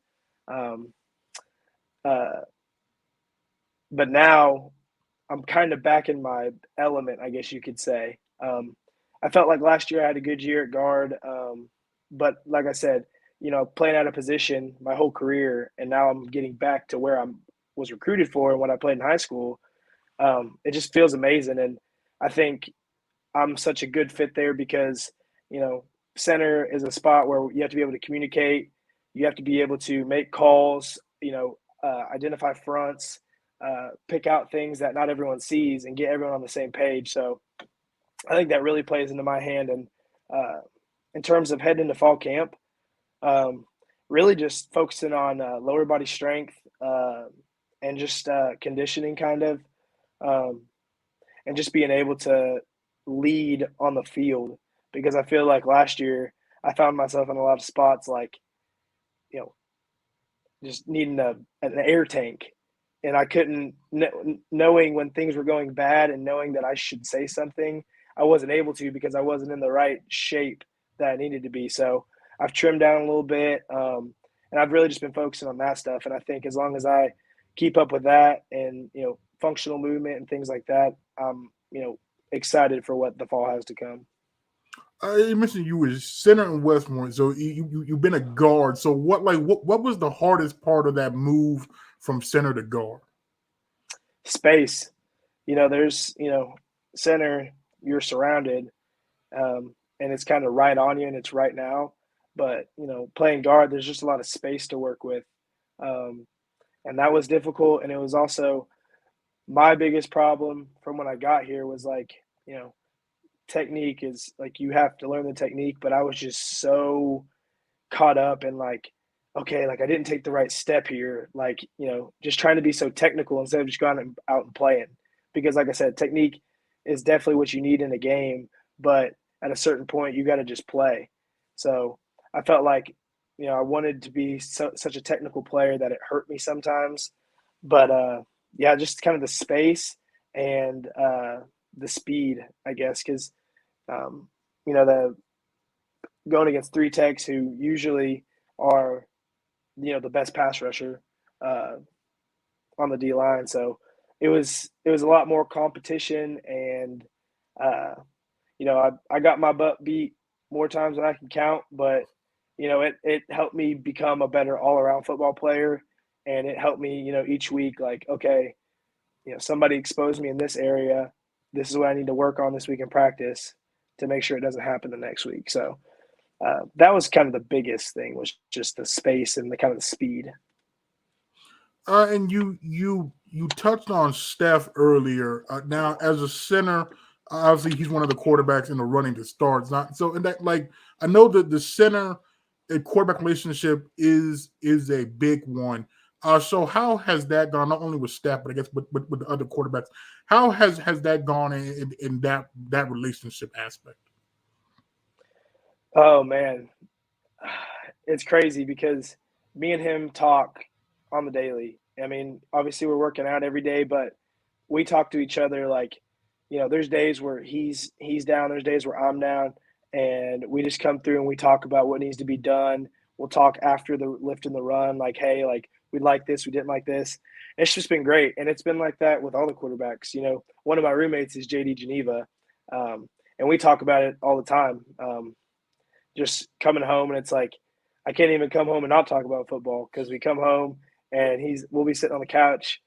Um, uh, but now I'm kind of back in my element, I guess you could say. I felt like last year I had a good year at guard, but like I said, playing out of position my whole career, and now I'm getting back to where I was recruited for and when I played in high school. It just feels amazing, and I think I'm such a good fit there because you know center is a spot where you have to be able to communicate, you have to be able to make calls, identify fronts, pick out things that not everyone sees, and get everyone on the same page. So I think that really plays into my hand. And in terms of heading into fall camp, um, really just focusing on lower body strength and just conditioning kind of, um, and just being able to lead on the field. Because I feel like last year I found myself in a lot of spots like, you know, just needing an air tank. And I couldn't, knowing when things were going bad and knowing that I should say something, I wasn't able to because I wasn't in the right shape that I needed to be. So I've trimmed down a little bit, and I've really just been focusing on that stuff. And I think as long as I keep up with that and, functional movement and things like that, I'm, excited for what the fall has to come. You mentioned you were center in Westmore, so you've been a guard. So what was the hardest part of that move from center to guard? Space. There's, center, you're surrounded, and it's kind of right on you and it's right now. But, playing guard, there's just a lot of space to work with. Um, and that was difficult. And it was also my biggest problem from when I got here was like, technique is like you have to learn the technique. But I was just so caught up in like, okay, like I didn't take the right step here. Like, just trying to be so technical instead of just going out and playing. Because like I said, technique is definitely what you need in a game, but at a certain point you got to just play. So I felt like, I wanted to be such a technical player that it hurt me sometimes. But yeah, just kind of the space and the speed, I guess, because um, the going against three techs who usually are, the best pass rusher uh, on the D line. So it was a lot more competition, and I got my butt beat more times than I can count, but it helped me become a better all around football player, and it helped me each week like, okay, somebody exposed me in this area. This is what I need to work on this week in practice to make sure it doesn't happen the next week. So that was kind of the biggest thing, was just the space and the kind of the speed. And you touched on Steph earlier. Now, as a center, obviously he's one of the quarterbacks in the running to starts. Not so, in that, like, I know that the center and quarterback relationship is a big one. So how has that gone? Not only with Steph, but I guess with the other quarterbacks. How has that gone in that relationship aspect? Oh man, it's crazy because me and him talk on the daily. I mean, obviously we're working out every day, but we talk to each other like, there's days where he's down, there's days where I'm down, and we just come through and we talk about what needs to be done. We'll talk after the lift and the run, like, hey, like we like this, we didn't like this. It's just been great, and it's been like that with all the quarterbacks. One of my roommates is JD Geneva, and we talk about it all the time. Just coming home, and it's like I can't even come home and not talk about football because we come home and we'll be sitting on the couch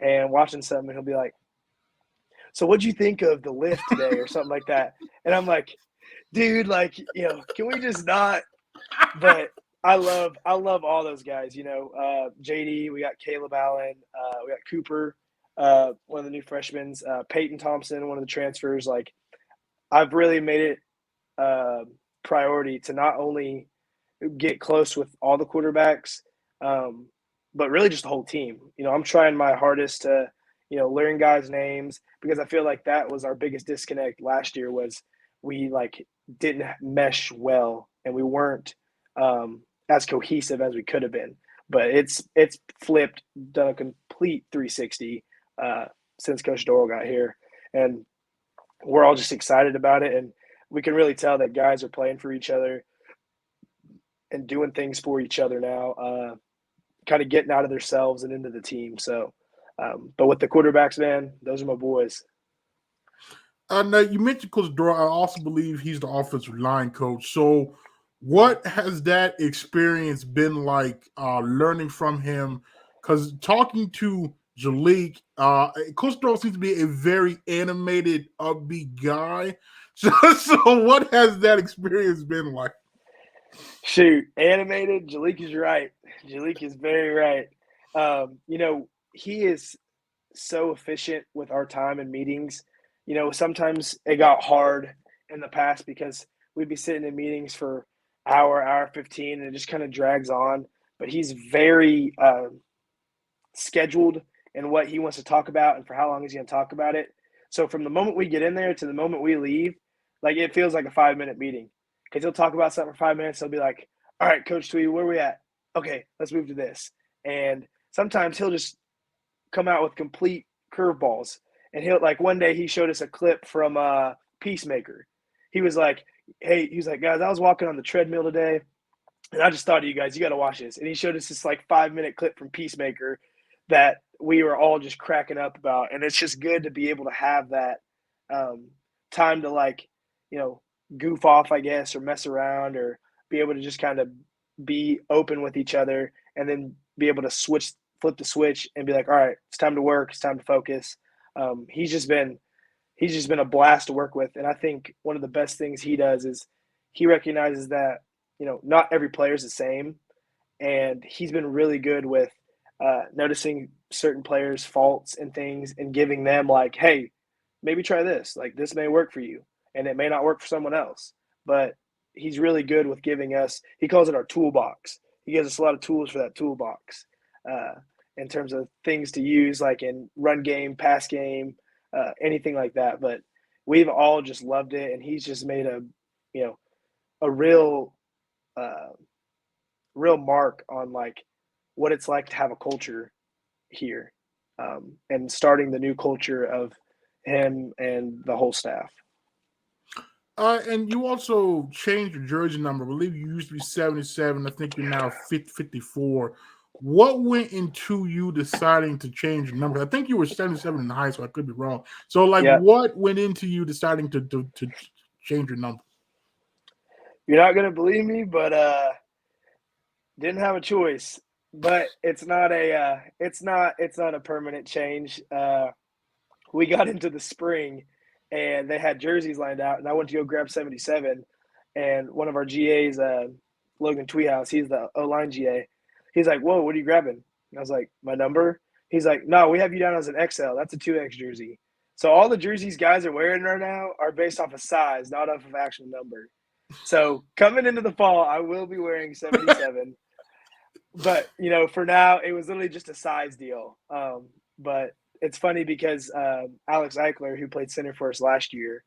and watching something, and he'll be like, "So what'd you think of the lift today?" or something like that. And I'm like, "Dude, like, can we just not?" But I love all those guys. JD, we got Caleb Allen, we got Cooper, one of the new freshmen, Peyton Thompson, one of the transfers. Like, I've really made it priority to not only get close with all the quarterbacks, um, but really just the whole team. I'm trying my hardest to, learn guys' names, because I feel like that was our biggest disconnect last year, was we like didn't mesh well and we weren't as cohesive as we could have been. But it's flipped, done a complete 360 since Coach Doral got here, and we're all just excited about it. And we can really tell that guys are playing for each other and doing things for each other now, kind of getting out of themselves and into the team. So, but with the quarterbacks, man, those are my boys. Now you mentioned Coach Doral. I also believe he's the offensive line coach. So, what has that experience been like learning from him? Because talking to Jalik, Coach Doral seems to be a very animated, upbeat guy. So what has that experience been like? Shoot, animated. Jalik is right. Jalik is very right. He is so efficient with our time and meetings. sometimes it got hard in the past because we'd be sitting in meetings for hour 15, and it just kind of drags on. But he's very scheduled in what he wants to talk about and for how long he's going to talk about it. So from the moment we get in there to the moment we leave, like it feels like a 5-minute meeting because he'll talk about something for 5 minutes. He'll be like, all right, Coach Tweedy, where are we at? Okay, let's move to this. And sometimes he'll just come out with complete curveballs. And he'll like one day he showed us a clip from Peacemaker. He was like, guys, I was walking on the treadmill today, and I just thought of you guys. You got to watch this. And he showed us this like 5-minute clip from Peacemaker that we were all just cracking up about. And it's just good to be able to have that time to like, goof off, I guess, or mess around, or be able to just kind of be open with each other, and then be able to flip the switch and be like, all right, it's time to work. It's time to focus. He's just been a blast to work with. And I think one of the best things he does is he recognizes that, not every player is the same. And he's been really good with noticing certain players' faults and things and giving them like, hey, maybe try this. Like this may work for you and it may not work for someone else. But he's really good with giving us, he calls it our toolbox. He gives us a lot of tools for that toolbox in terms of things to use, like in run game, pass game, anything like that. But we've all just loved it. And he's just made a real mark on like what it's like to have a culture here, and starting the new culture of him and the whole staff. And you also changed your jersey number. I believe you used to be 77. I think you're now 54. What went into you deciding to change your number? I think you were 77 in high school. I could be wrong. So, what went into you deciding to change your number? You're not going to believe me, but didn't have a choice. But it's not a permanent change. We got into the spring, and they had jerseys lined out, and I went to go grab 77. And one of our GAs, Logan Tweehouse, he's the O-line GA. He's like, whoa, what are you grabbing? And I was like, my number? He's like, no, we have you down as an XL. That's a 2X jersey. So all the jerseys guys are wearing right now are based off of size, not off of actual number. So coming into the fall, I will be wearing 77. But, for now, it was literally just a size deal. But it's funny because Alex Eichler, who played center for us last year,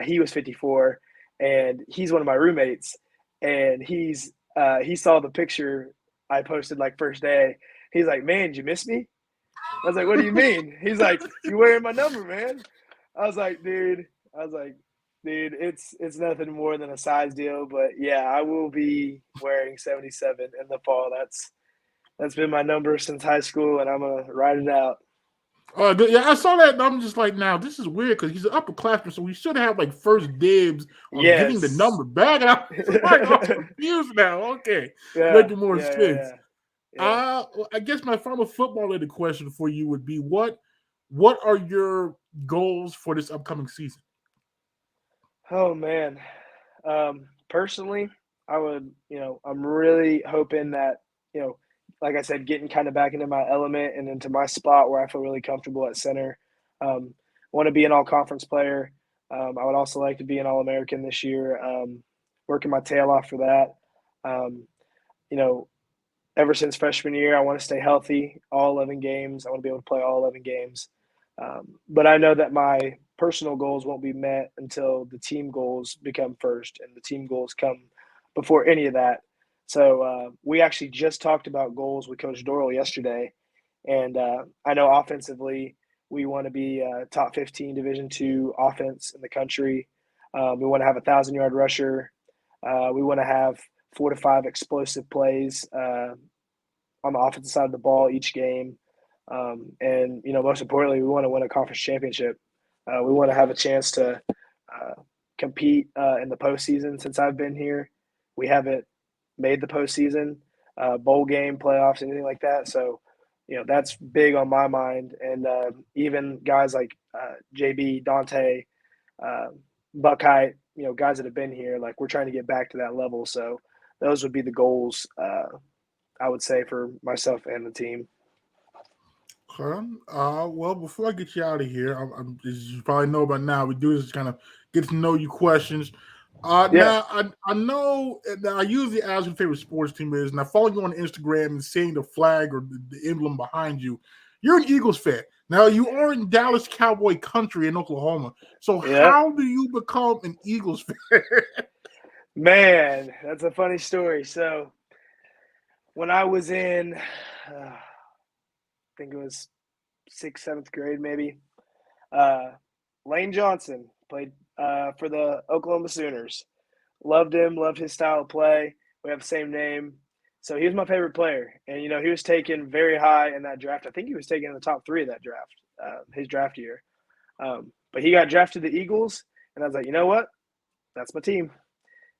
he was 54, and he's one of my roommates. And he saw the picture I posted like first day. He's like, man, did you miss me? I was like, what do you mean? He's like, you wearing my number, man. I was like, dude, it's nothing more than a size deal. But yeah, I will be wearing 77 in the fall. That's been my number since high school, and I'm gonna ride it out. Yeah, I saw that, and I'm just like, now this is weird because he's an upperclassman, so we should have like first dibs on getting the number back. And I'm confused now. Okay, making more sense. Yeah. I guess my final football-related question for you would be, what are your goals for this upcoming season? Oh man, personally, I would, I'm really hoping that, like I said, getting kind of back into my element and into my spot where I feel really comfortable at center. Want to be an all-conference player. I would also like to be an All-American this year. Working my tail off for that. Ever since freshman year, I want to stay healthy, all 11 games. I want to be able to play all 11 games. But I know that my personal goals won't be met until the team goals become first, and the team goals come before any of that. So we actually just talked about goals with Coach Doral yesterday, and I know offensively we want to be top 15 Division II offense in the country. We want to have a 1,000-yard rusher. We want to have 4 to 5 explosive plays on the offensive side of the ball each game. And, most importantly, we want to win a conference championship. We want to have a chance to compete in the postseason. Since I've been here, we haven't made the postseason, bowl game, playoffs, anything like that. So, that's big on my mind. And even guys like JB, Dante, Buckeye, guys that have been here, like we're trying to get back to that level. So those would be the goals, I would say, for myself and the team. Okay. Well, before I get you out of here, as you probably know by now, we do this kind of get to know you questions. Yeah, Now I know that I usually ask your favorite sports team is, and I follow you on Instagram and seeing the flag or the emblem behind you. You're an Eagles fan. Now you are in Dallas Cowboy country in Oklahoma. So yeah. how do you become an Eagles fan? Man, that's a funny story. So when I was in, I think it was sixth, seventh grade, maybe. Uh, Lane Johnson played for the Oklahoma Sooners. Loved him, loved his style of play. We have the same name. So he was my favorite player. And, he was taken very high in that draft. I think he was taken in the top three of that draft, his draft year. But he got drafted to the Eagles. And I was like, you know what? That's my team.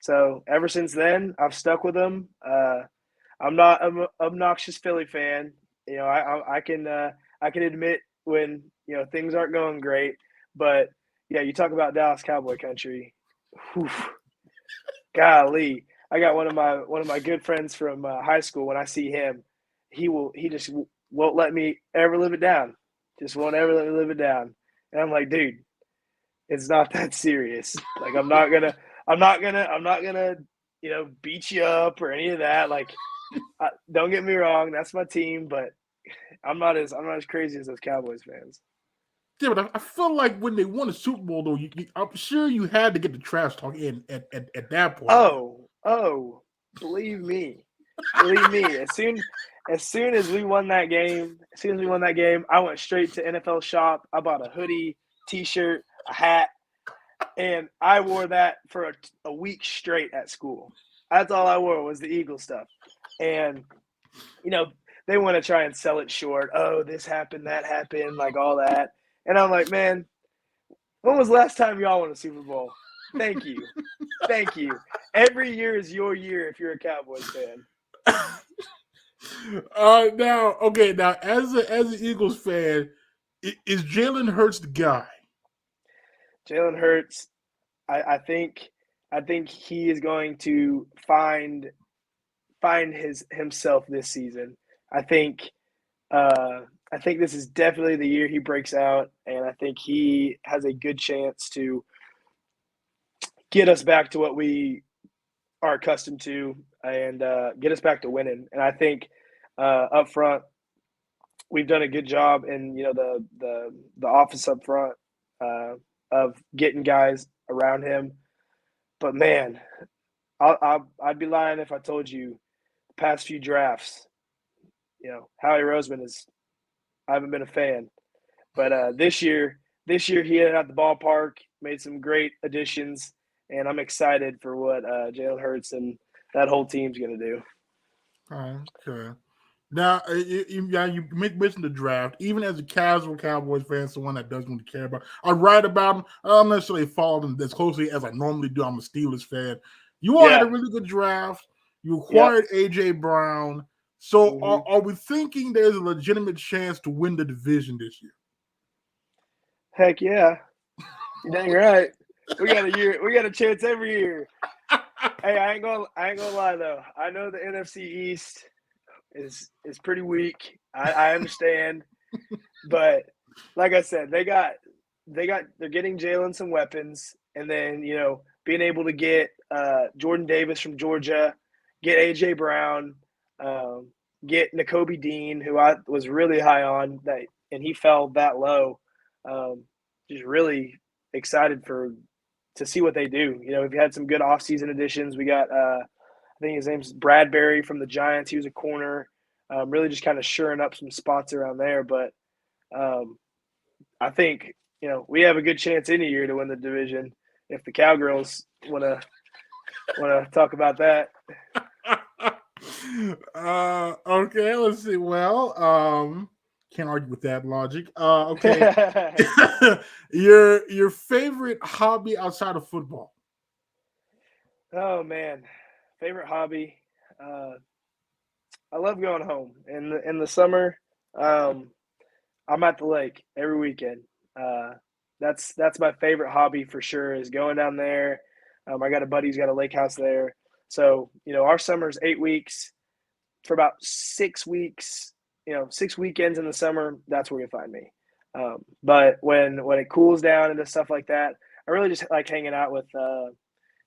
So ever since then, I've stuck with them. I'm not an obnoxious Philly fan. I can admit when things aren't going great. But yeah, you talk about Dallas Cowboy country. Whew, golly, I got one of my good friends from high school. When I see him, he just won't let me ever live it down. Just won't ever let me live it down. And I'm like, dude, it's not that serious. Like I'm not gonna beat you up or any of that. Like, don't get me wrong, that's my team, but I'm not as crazy as those Cowboys fans. Yeah, but I feel like when they won the Super Bowl, though, I'm sure you had to get the trash talk in at that point. Oh, believe me, believe me. As soon as we won that game, I went straight to NFL shop. I bought a hoodie, T-shirt, a hat, and I wore that for a week straight at school. That's all I wore was the Eagle stuff, and you know they want to try and sell it short. Oh, this happened, that happened, like all that, and I'm like, man, when was the last time y'all won a Super Bowl? Thank you. Thank you. Every year is your year if you're a Cowboys fan. Now as an Eagles fan, is Jalen Hurts the guy? Jalen Hurts, I think he is going to find his himself this season. I think I think this is definitely the year he breaks out, and I think he has a good chance to get us back to what we are accustomed to and get us back to winning. And I think up front, we've done a good job in the office up front of getting guys around him. But man, I'd be lying if I told you the past few drafts, Howie Roseman is. I haven't been a fan, but this year he had at the ballpark, made some great additions, and I'm excited for what Jalen Hurts and that whole team's going to do. Okay. Now, you mentioned the draft. Even as a casual Cowboys fan, someone that doesn't really care about, I write about them. I don't necessarily follow them as closely as I normally do. I'm a Steelers fan. You all had a Yeah. really good draft. You Yep. acquired AJ Brown. So, Hmm. are we thinking there's a legitimate chance to win the division this year? Heck yeah. You're dang right. We got a year. We got a chance every year. Hey, I ain't gonna lie though. I know the NFC East is pretty weak. I understand, but like I said, they're getting Jalen some weapons, and then being able to get Jordan Davis from Georgia, get AJ Brown, um, get N'Kobe Dean, who I was really high on that, and he fell that low. Um, just really excited to see what they do. We've had some good offseason additions. We got I think his name's Bradbury from the Giants. He was a corner. Really just kind of shoring up some spots around there. But um, I think we have a good chance any year to win the division if the Cowgirls want to talk about that. Okay, let's see. Well, can't argue with that logic. Okay, your favorite hobby outside of football? Oh man, favorite hobby. Uh, I love going home in the summer. Um, I'm at the lake every weekend. Uh, that's my favorite hobby for sure. Is going down there. I got a buddy who's got a lake house there. So our summer's 8 weeks. For about 6 weeks 6 weekends in the summer, that's where you find me. But when it cools down into stuff like that, I really just like hanging out with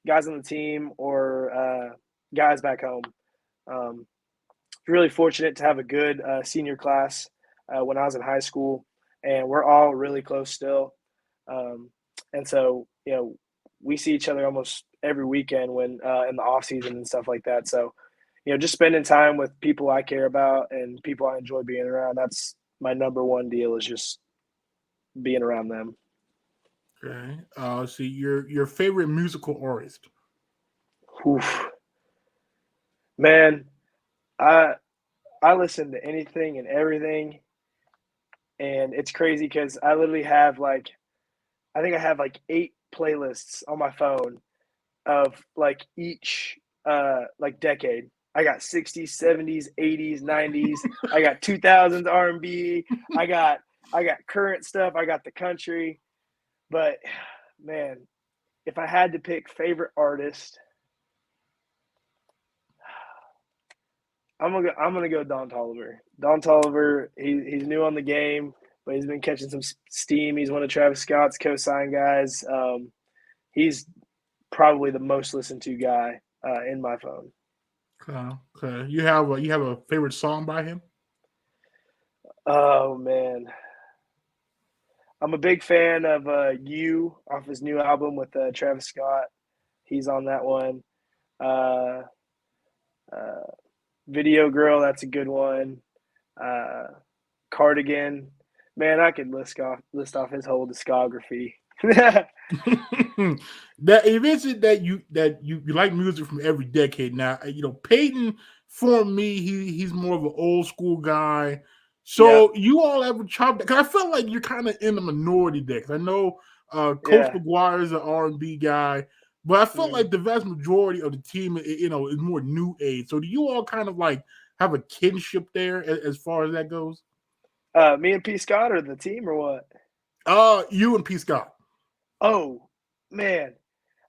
guys on the team or guys back home. Really fortunate to have a good senior class when I was in high school, and we're all really close still. And so, we see each other almost every weekend when in the off season and stuff like that. So, just spending time with people I care about and people I enjoy being around. That's my number one deal, is just being around them. Okay. See your favorite musical artist. Oof. Man, I I listen to anything and everything, and it's crazy because I literally have I think I have like 8 playlists on my phone of like each like decade. I got 60s, 70s, 80s, 90s. I got 2000s R&B. I got I got current stuff. I got the country. But man, if I had to pick favorite artist, I'm gonna go Don Tolliver. Don Tolliver, he's new on the game, but he's been catching some steam. He's one of Travis Scott's co-sign guys. He's probably the most listened to guy in my phone. Okay. You have a favorite song by him? Oh man, I'm a big fan of "You" off his new album with Travis Scott. He's on that one. Uh, uh, "Video Girl," that's a good one. Uh, "Cardigan," man, I could list off his whole discography. That you mentioned that you like music from every decade. Now, Peyton, for me, he's more of an old school guy. Yep. So you all ever chop that? Because I feel like you're kind of in the minority there. 'Cause I know Coach Yeah. McGuire is an R&B guy, but I felt Mm. like the vast majority of the team, is more new age. So do you all kind of like have a kinship there as far as that goes? Me and P. Scott or the team or what? You and P. Scott. Oh man,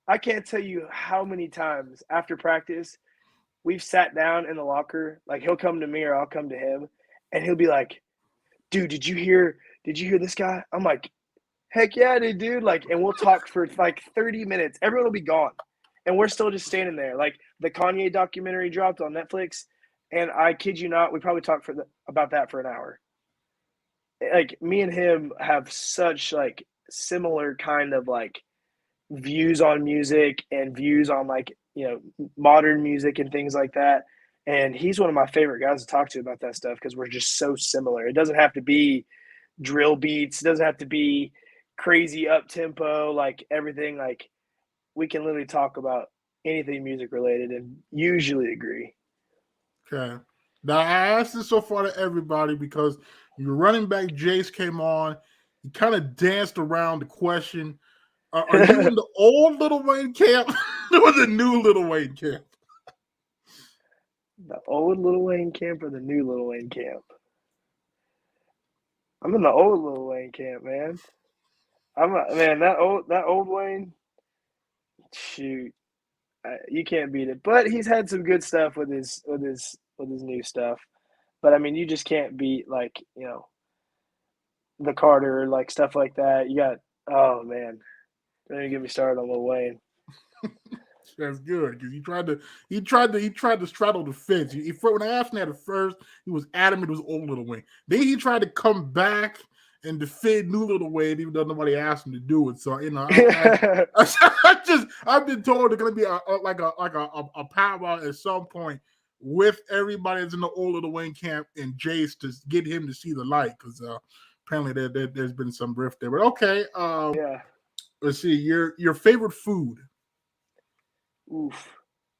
I can't tell you how many times after practice we've sat down in the locker. Like he'll come to me or I'll come to him, and he'll be like, "Dude, did you hear this guy?" I'm like, "Heck yeah, dude!" Like, and we'll talk for like 30 minutes. Everyone will be gone, and we're still just standing there. Like the Kanye documentary dropped on Netflix, and I kid you not, we probably talked about that for an hour. Like me and him have such like similar kind of like views on music and views on like modern music and things like that. And he's one of my favorite guys to talk to about that stuff because we're just so similar. It doesn't have to be drill beats, it doesn't have to be crazy up tempo, like everything. Like we can literally talk about anything music related and usually agree. Okay. Now I asked this so far to everybody because your running back Jace came on. He kind of danced around the question: Are you in the old Little Wayne camp or the new Little Wayne camp? The old Lil Wayne camp or the new Lil Wayne camp? I'm in the old Lil Wayne camp, man. Man, that old Wayne. Shoot, you can't beat it. But he's had some good stuff with his new stuff. But I mean, you just can't beat like the Carter, like stuff like that. You got, oh man, don't even get me started on Lil Wayne. That's good because he tried to straddle the fence. When I asked him that at first, he was adamant it was old Little Wayne. Then he tried to come back and defend new Little Wayne, even though nobody asked him to do it. So I've been told there's gonna be a powwow at some point with everybody that's in the old Little Wayne camp and Jace to get him to see the light because apparently there's been some rift there. But okay, Yeah. let's see your favorite food. Oof.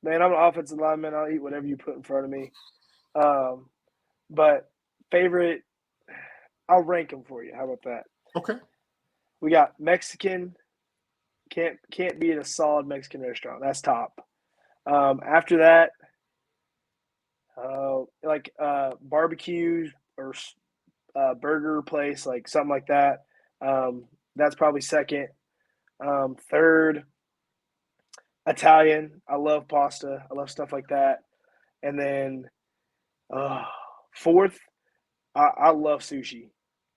Man, I'm an offensive lineman. I'll eat whatever you put in front of me. Um, but favorite, I'll rank them for you. How about that? Okay. We got Mexican. Can't beat a solid Mexican restaurant. That's top. After that, like barbecue or burger place, like something like that. That's probably second. Third, Italian. I love pasta. I love stuff like that. And then fourth, I love sushi.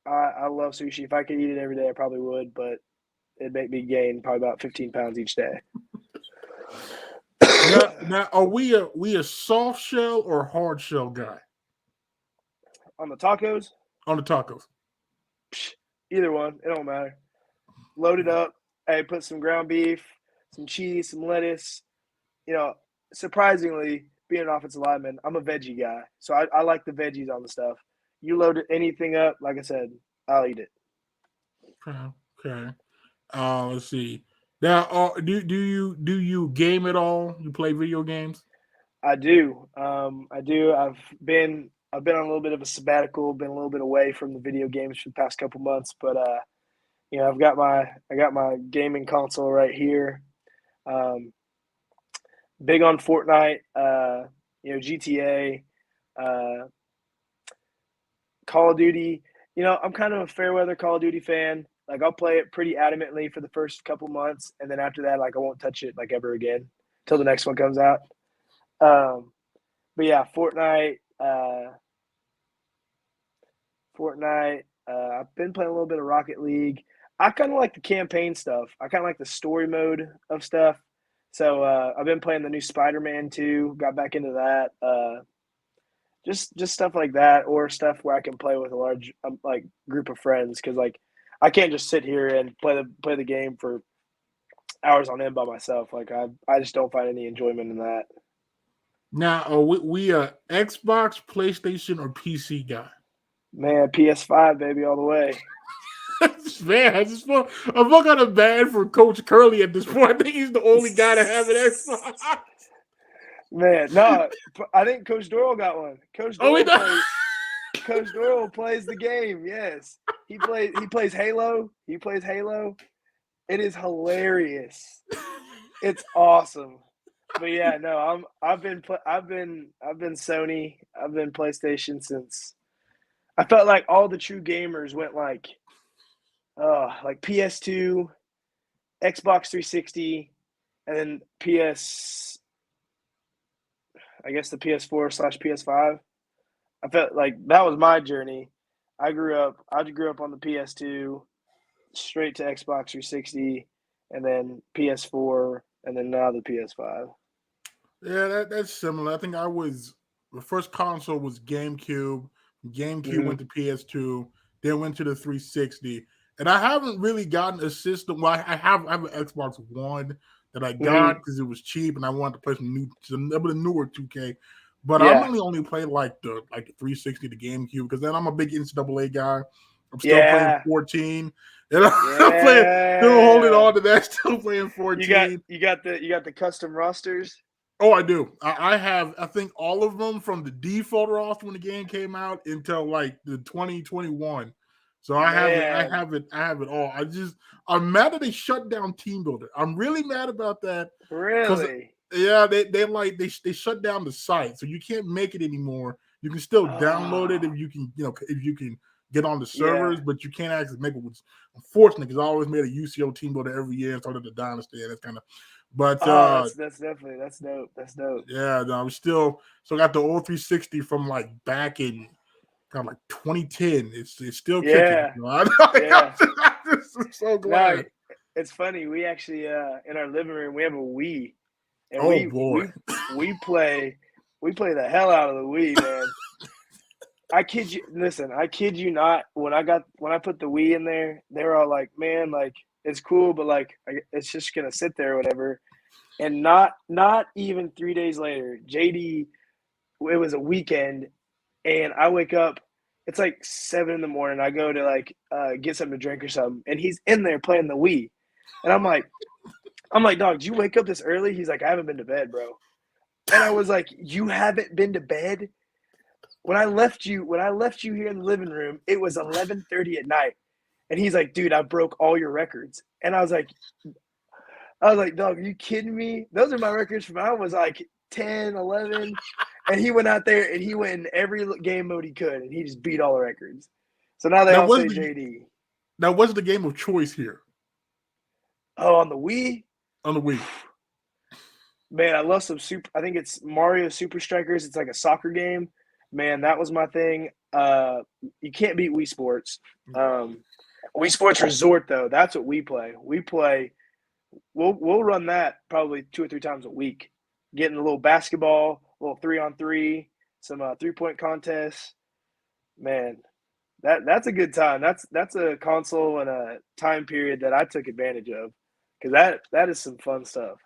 I love sushi. If I could eat it every day, I probably would, but it'd make me gain probably about 15 pounds each day. Now, are we a soft shell or hard shell guy On the tacos, on the tacos? either one, it don't matter. Load it up. Hey, put some ground beef, some cheese, some lettuce. Surprisingly, being an offensive lineman, I'm a veggie guy, so I like the veggies on the stuff. You load anything up, like I said, I'll eat it. Okay. Let's see. Now, do you game at all? You play video games? I do. I do. I've been on a little bit of a sabbatical, been a little bit away from the video games for the past couple months, but I got my gaming console right here. Um, Big on Fortnite, GTA, uh, Call of Duty. I'm kind of a fair weather Call of Duty fan. Like I'll play it pretty adamantly for the first couple months, and then after that, like I won't touch it like ever again until the next one comes out. Um, but yeah, Fortnite. I've been playing a little bit of Rocket League. I kind of like the campaign stuff. I kind of like the story mode of stuff. So I've been playing the new Spider-Man 2. Got back into that. Just stuff like that, or stuff where I can play with a large like group of friends. Because like I can't just sit here and play the game for hours on end by myself. Like I just don't find any enjoyment in that. Now, are we a Xbox, PlayStation, or PC guy? Man, PS5 baby all the way. Man, I feel kind of bad for Coach Curley at this point. I think he's the only guy to have an Xbox. Man, no, I think Coach Doyle got one. Coach Doyle plays the game. Yes, he plays Halo. He plays Halo. It is hilarious. It's awesome. But yeah, no, I've been Sony. I've been PlayStation since I felt like all the true gamers went like PS2, Xbox 360, and then I guess the PS4/PS5. I felt like that was my journey. I grew up on the PS2, straight to Xbox 360, and then PS4, and then now the PS5. Yeah, that's similar. I think the first console was GameCube. GameCube Mm-hmm. went to PS2, then went to the 360. And I haven't really gotten a system. Well, I have an Xbox One that I got because it was cheap and I wanted to play some newer 2K. But I Yeah, really only played like the 360, the GameCube, because then I'm a big NCAA guy. I'm still playing yeah, 14. And I'm playing, still holding yeah. on to that, still playing 14. You got the custom rosters. Oh, I do. I have, I think, all of them from the default roster when the game came out until like the 2021. So I have it. Man, I have it all. I'm mad that they shut down Team Builder. I'm really mad about that because really? yeah, they shut down the site, so you can't make it anymore. You can still download it Oh, if you can get on the yeah. servers, but you can't actually make it. Which unfortunate because I always made a UCO Team Builder every year and started the dynasty, and that's kind of. But Oh, that's definitely that's dope. That's dope. yeah, no, I'm still got the old 360 from like back in kind of like 2010. It's still kicking. Yeah, yeah. I'm just so No, glad. it's funny. We actually in our living room we have a Wii, and Oh boy. we play the hell out of the Wii, man. I kid you. Listen, I kid you not. When I put the Wii in there, they were all like, "Man, like it's cool, but like it's just gonna sit there or whatever." And not even 3 days later, JD, it was a weekend, and I wake up. It's like 7 in the morning. I go to like get something to drink or something, and he's in there playing the Wii, and I'm like, dog, did you wake up this early? He's like, I haven't been to bed, bro. And I was like, you haven't been to bed? When I left you here in the living room, it was 11:30 at night, and he's like, dude, I broke all your records, and I was like, dog, are you kidding me? Those are my records from I was like 10, 11. And he went out there and he went in every game mode he could, and he just beat all the records. So now they That all was say the JD. that was the game of choice here Oh, on the Wii? on the Wii. Man, I love some I think it's Mario Super Strikers. It's like a soccer game. Man, that was my thing. You can't beat Wii Sports. Wii Sports Resort though, that's what we play. We'll run that probably 2 or 3 times a week. Getting a little basketball, a little 3-on-3, some 3-point contests. Man, that's a good time. That's a console and a time period that I took advantage of because that is some fun stuff.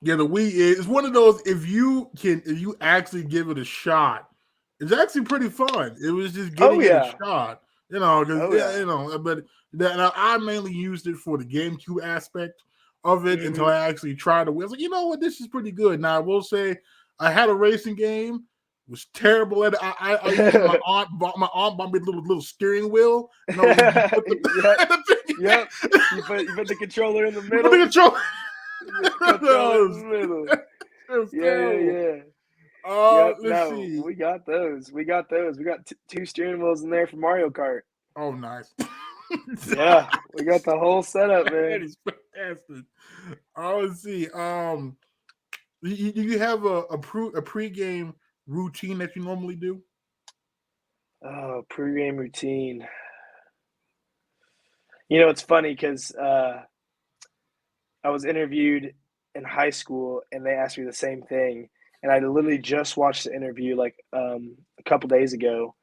Yeah, the Wii is one of those. If you actually give it a shot, it's actually pretty fun. It was just Oh getting it a yeah, shot, because oh yeah. but now I mainly used it for the GameCube aspect of it until Hmm. I actually tried it. I was like, you know what, this is pretty good. Now I will say, I had a racing game. Was terrible at it. I used my aunt bought me a little steering wheel. You put the, Yep, the yep. You put the controller in the you put the middle. control. You put the controller in the middle. It was Yeah, yeah, terrible. yeah. Yep. Let's No, see. we got those. We got those. We got two steering wheels in there for Mario Kart. Oh, nice. Yeah, we got the whole setup, That man. is fantastic. Let's see. Do you have a pregame routine that you normally do? Oh, pregame routine. It's funny because I was interviewed in high school and they asked me the same thing. And I literally just watched the interview like a couple days ago.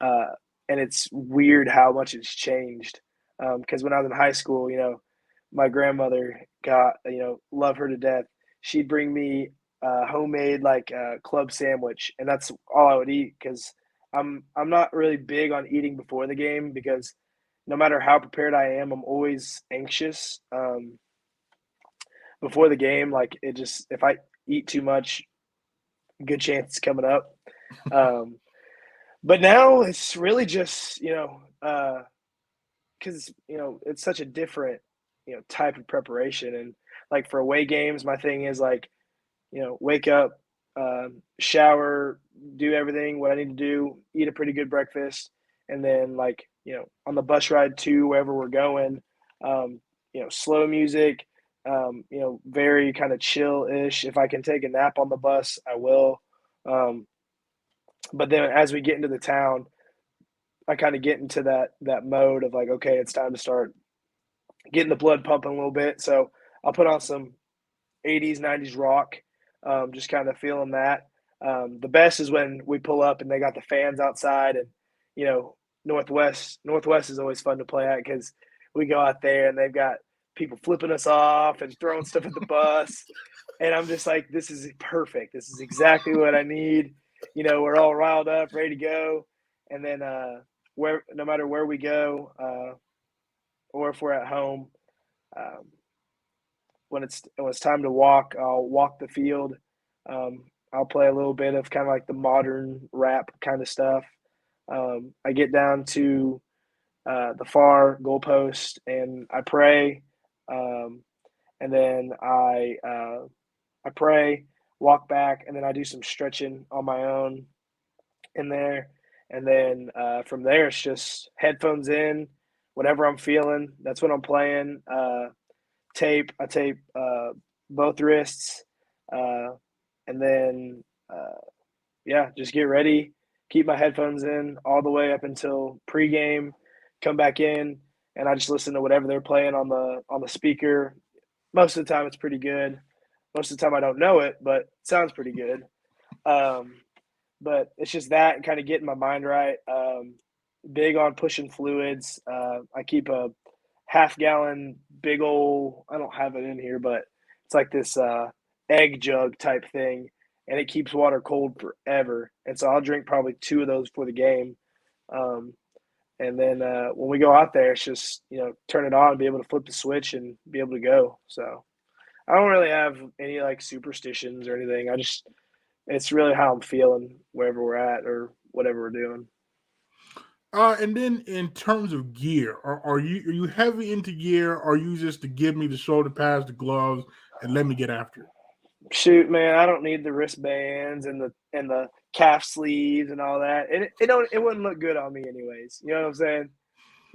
Uh, and it's weird how much it's changed. Because when I was in high school, my grandmother love her to death. She'd bring me homemade like club sandwich, and that's all I would eat because I'm not really big on eating before the game because no matter how prepared I am, I'm always anxious before the game. Like it just if I eat too much, good chance it's coming up. Um, but now it's really just because it's such a different type of preparation and like for away games my thing is like wake up, shower, do everything what I need to do, eat a pretty good breakfast, and then like on the bus ride to wherever we're going, slow music, very kind of chill-ish. If I can take a nap on the bus I will, um, but then as we get into the town I kind of get into that mode of like, okay, it's time to start getting the blood pumping a little bit. So I'll put on some 80s, 90s rock, just kind of feeling that. The best is when we pull up and they got the fans outside, and you know, Northwest is always fun to play at because we go out there and they've got people flipping us off and throwing stuff at the bus, and I'm just like, this is perfect. This is exactly what I need. We're all riled up, ready to go, and then where no matter where we go, or if we're at home, um, when it's time to walk, I'll walk the field. I'll play a little bit of kind of like the modern rap kind of stuff. I get down to the far goalpost and I pray, um, and then I pray, walk back, and then I do some stretching on my own in there, and then from there it's just headphones in, whatever I'm feeling. That's what I'm playing. I tape both wrists, uh, and then yeah, just get ready. Keep my headphones in all the way up until pregame. Come back in, and I just listen to whatever they're playing on the speaker. Most of the time, it's pretty good. Most of the time, I don't know it, but it sounds pretty good. Um, but it's just that and kind of getting my mind right. Big on pushing fluids. I keep a half-gallon big old, I don't have it in here, but it's like this egg jug type thing, and it keeps water cold forever. And so I'll drink probably two of those for the game. Um, and then when we go out there, it's just turn it on, be able to flip the switch, and be able to go. So I don't really have any like superstitions or anything. It's really how I'm feeling wherever we're at or whatever we're doing. And then in terms of gear, are you heavy into gear? Or are you just to give me the shoulder pads, the gloves, and let me get after it? Shoot, man, I don't need the wristbands and the calf sleeves and all that. It wouldn't look good on me anyways. You know what I'm saying?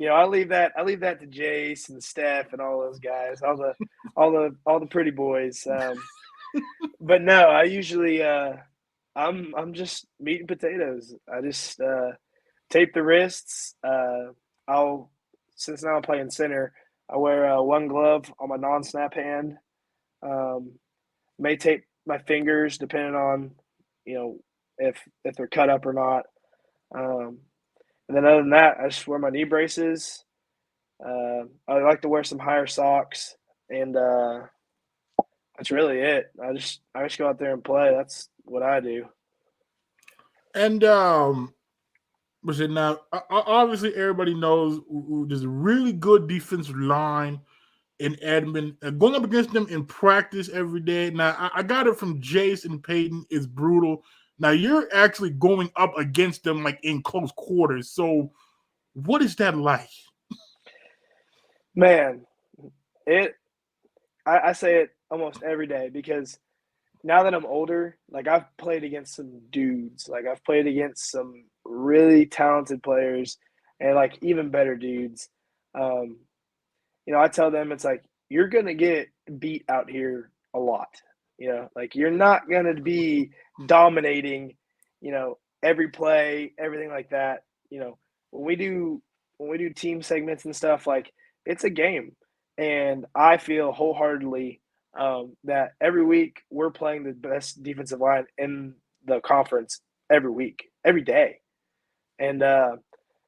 I leave that to Jace and Steph and all those guys, all the pretty boys. But no, I usually I'm just meat and potatoes. I just tape the wrists. I'll since now I'm playing center, I wear one glove on my non-snap hand. Um, may tape my fingers depending on you know if they're cut up or not. Um, and then other than that, I just wear my knee braces. I like to wear some higher socks, and that's really it. I just go out there and play. That's what I do. And was it now? Obviously, everybody knows there's a really good defensive line in Edmond. Going up against them in practice every day. Now, I got it from Jace and Peyton. It's brutal. Now, you're actually going up against them like in close quarters. So, what is that like? Man, it I say it almost every day because now that I'm older, like I've played against some dudes, like I've played against some really talented players and like even better dudes. Um, I tell them it's like you're gonna get beat out here a lot. Like you're not gonna be dominating, every play, everything like that. When we do team segments and stuff, like it's a game, and I feel wholeheartedly that every week we're playing the best defensive line in the conference every week, every day, and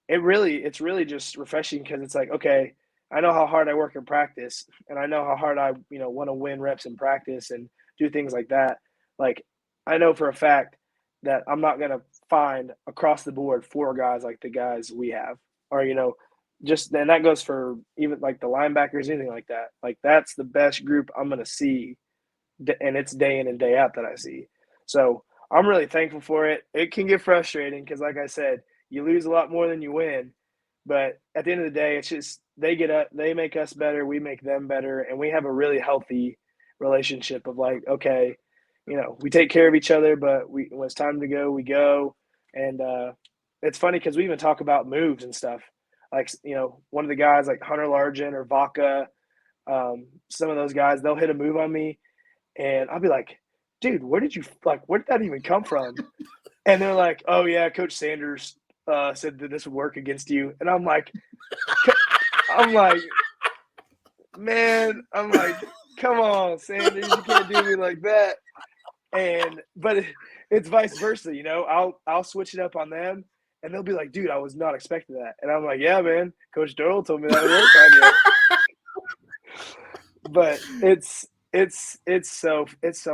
it's really just refreshing because it's like, okay, I know how hard I work in practice, and I know how hard I want to win reps in practice and do things like that. Like I know for a fact that I'm not gonna find across the board four guys like the guys we have, or just and that goes for even like the linebackers, anything like that. Like that's the best group I'm gonna see, and it's day in and day out that I see. So I'm really thankful for it. It can get frustrating because, like I said, you lose a lot more than you win. But at the end of the day, it's just they get up, they make us better, we make them better, and we have a really healthy relationship of like, okay, we take care of each other, but when it's time to go, we go. And it's funny because we even talk about moves and stuff. Like, one of the guys like Hunter Largent or Vaca, some of those guys, they'll hit a move on me, and I'll be like, dude, where did that even come from? And they're like, oh yeah, Coach Sanders said that this would work against you. And I'm like, man, I'm like, come on, Sanders, you can't do me like that. But it's vice versa, I'll switch it up on them, and they'll be like, dude, I was not expecting that. And I'm like, yeah, man, Coach Doyle told me that would work on you. But it's so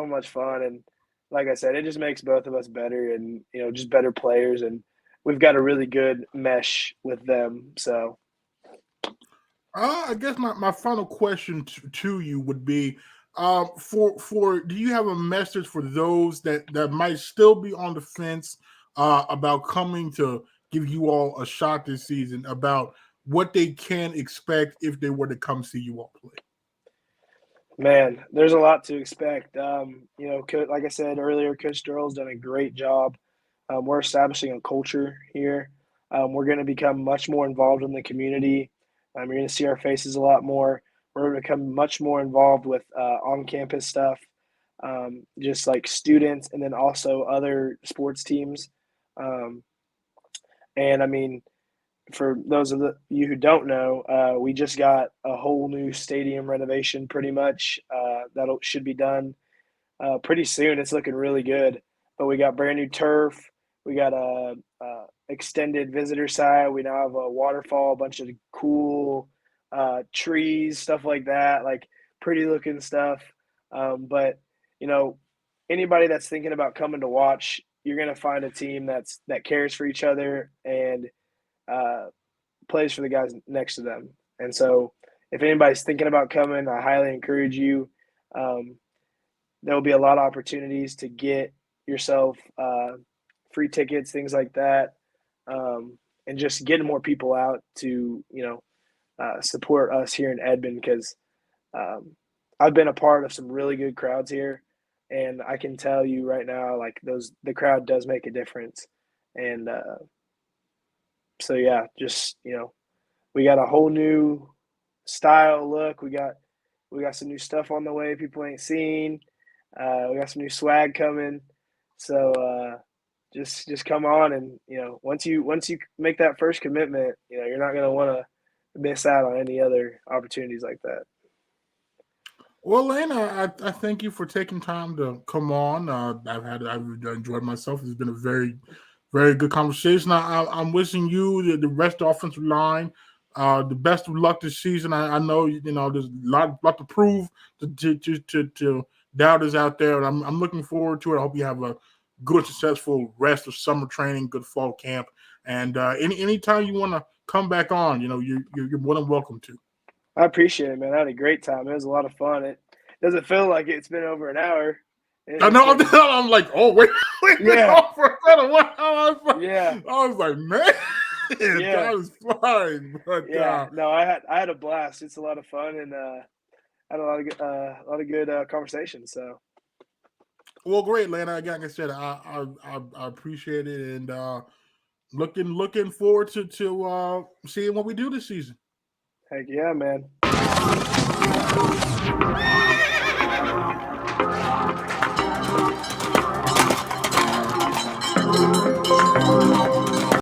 much fun, and like I said, it just makes both of us better, and just better players, and we've got a really good mesh with them. So I guess my final question to you would be, for do you have a message for those that might still be on the fence about coming to give you all a shot this season, about what they can expect if they were to come see you all play? man, there's a lot to expect. Like I said earlier, Coach Durrell's done a great job. We're establishing a culture here. We're going to become much more involved in the community. You're going to see our faces a lot more. We're going to become much more involved with on-campus stuff, just like students, and then also other sports teams. Um, and I mean, for those of you who don't know, we just got a whole new stadium renovation, pretty much. That should be done pretty soon. It's looking really good. But we got brand new turf. We got a extended visitor side. We now have a waterfall, a bunch of cool trees, stuff like that, like pretty looking stuff. But you know, anybody that's thinking about coming to watch, you're gonna find a team that cares for each other and uh, plays for the guys next to them. And so, if anybody's thinking about coming, I highly encourage you. Um, there will be a lot of opportunities to get yourself free tickets, things like that, and just getting more people out to support us here in Edmond because um, I've been a part of some really good crowds here, and I can tell you right now, like the crowd does make a difference, and so yeah, just we got a whole new style look. We got some new stuff on the way people ain't seen. We got some new swag coming. So just come on, and once you make that first commitment, you're not going to want to miss out on any other opportunities like that. Well, Layne, I thank you for taking time to come on. I've enjoyed myself. It's been a very, very good conversation. I'm wishing you the rest of the offensive line the best of luck this season. I know there's a lot to prove to doubters out there, and I'm looking forward to it. I hope you have a good, successful rest of summer training, good fall camp, and anytime you want to come back on, you're more than welcome to. I appreciate it, man. I had a great time. It was a lot of fun. It doesn't feel like it's been over an hour. I know. I'm like, oh wait, yeah. For a while. Yeah. I was like, man, yeah. time is flying. But no, I had a blast. It's a lot of fun, and had a lot of good conversations. So, well, great, Layne. Like I said, I appreciate it, and looking forward to seeing what we do this season. Heck yeah, man.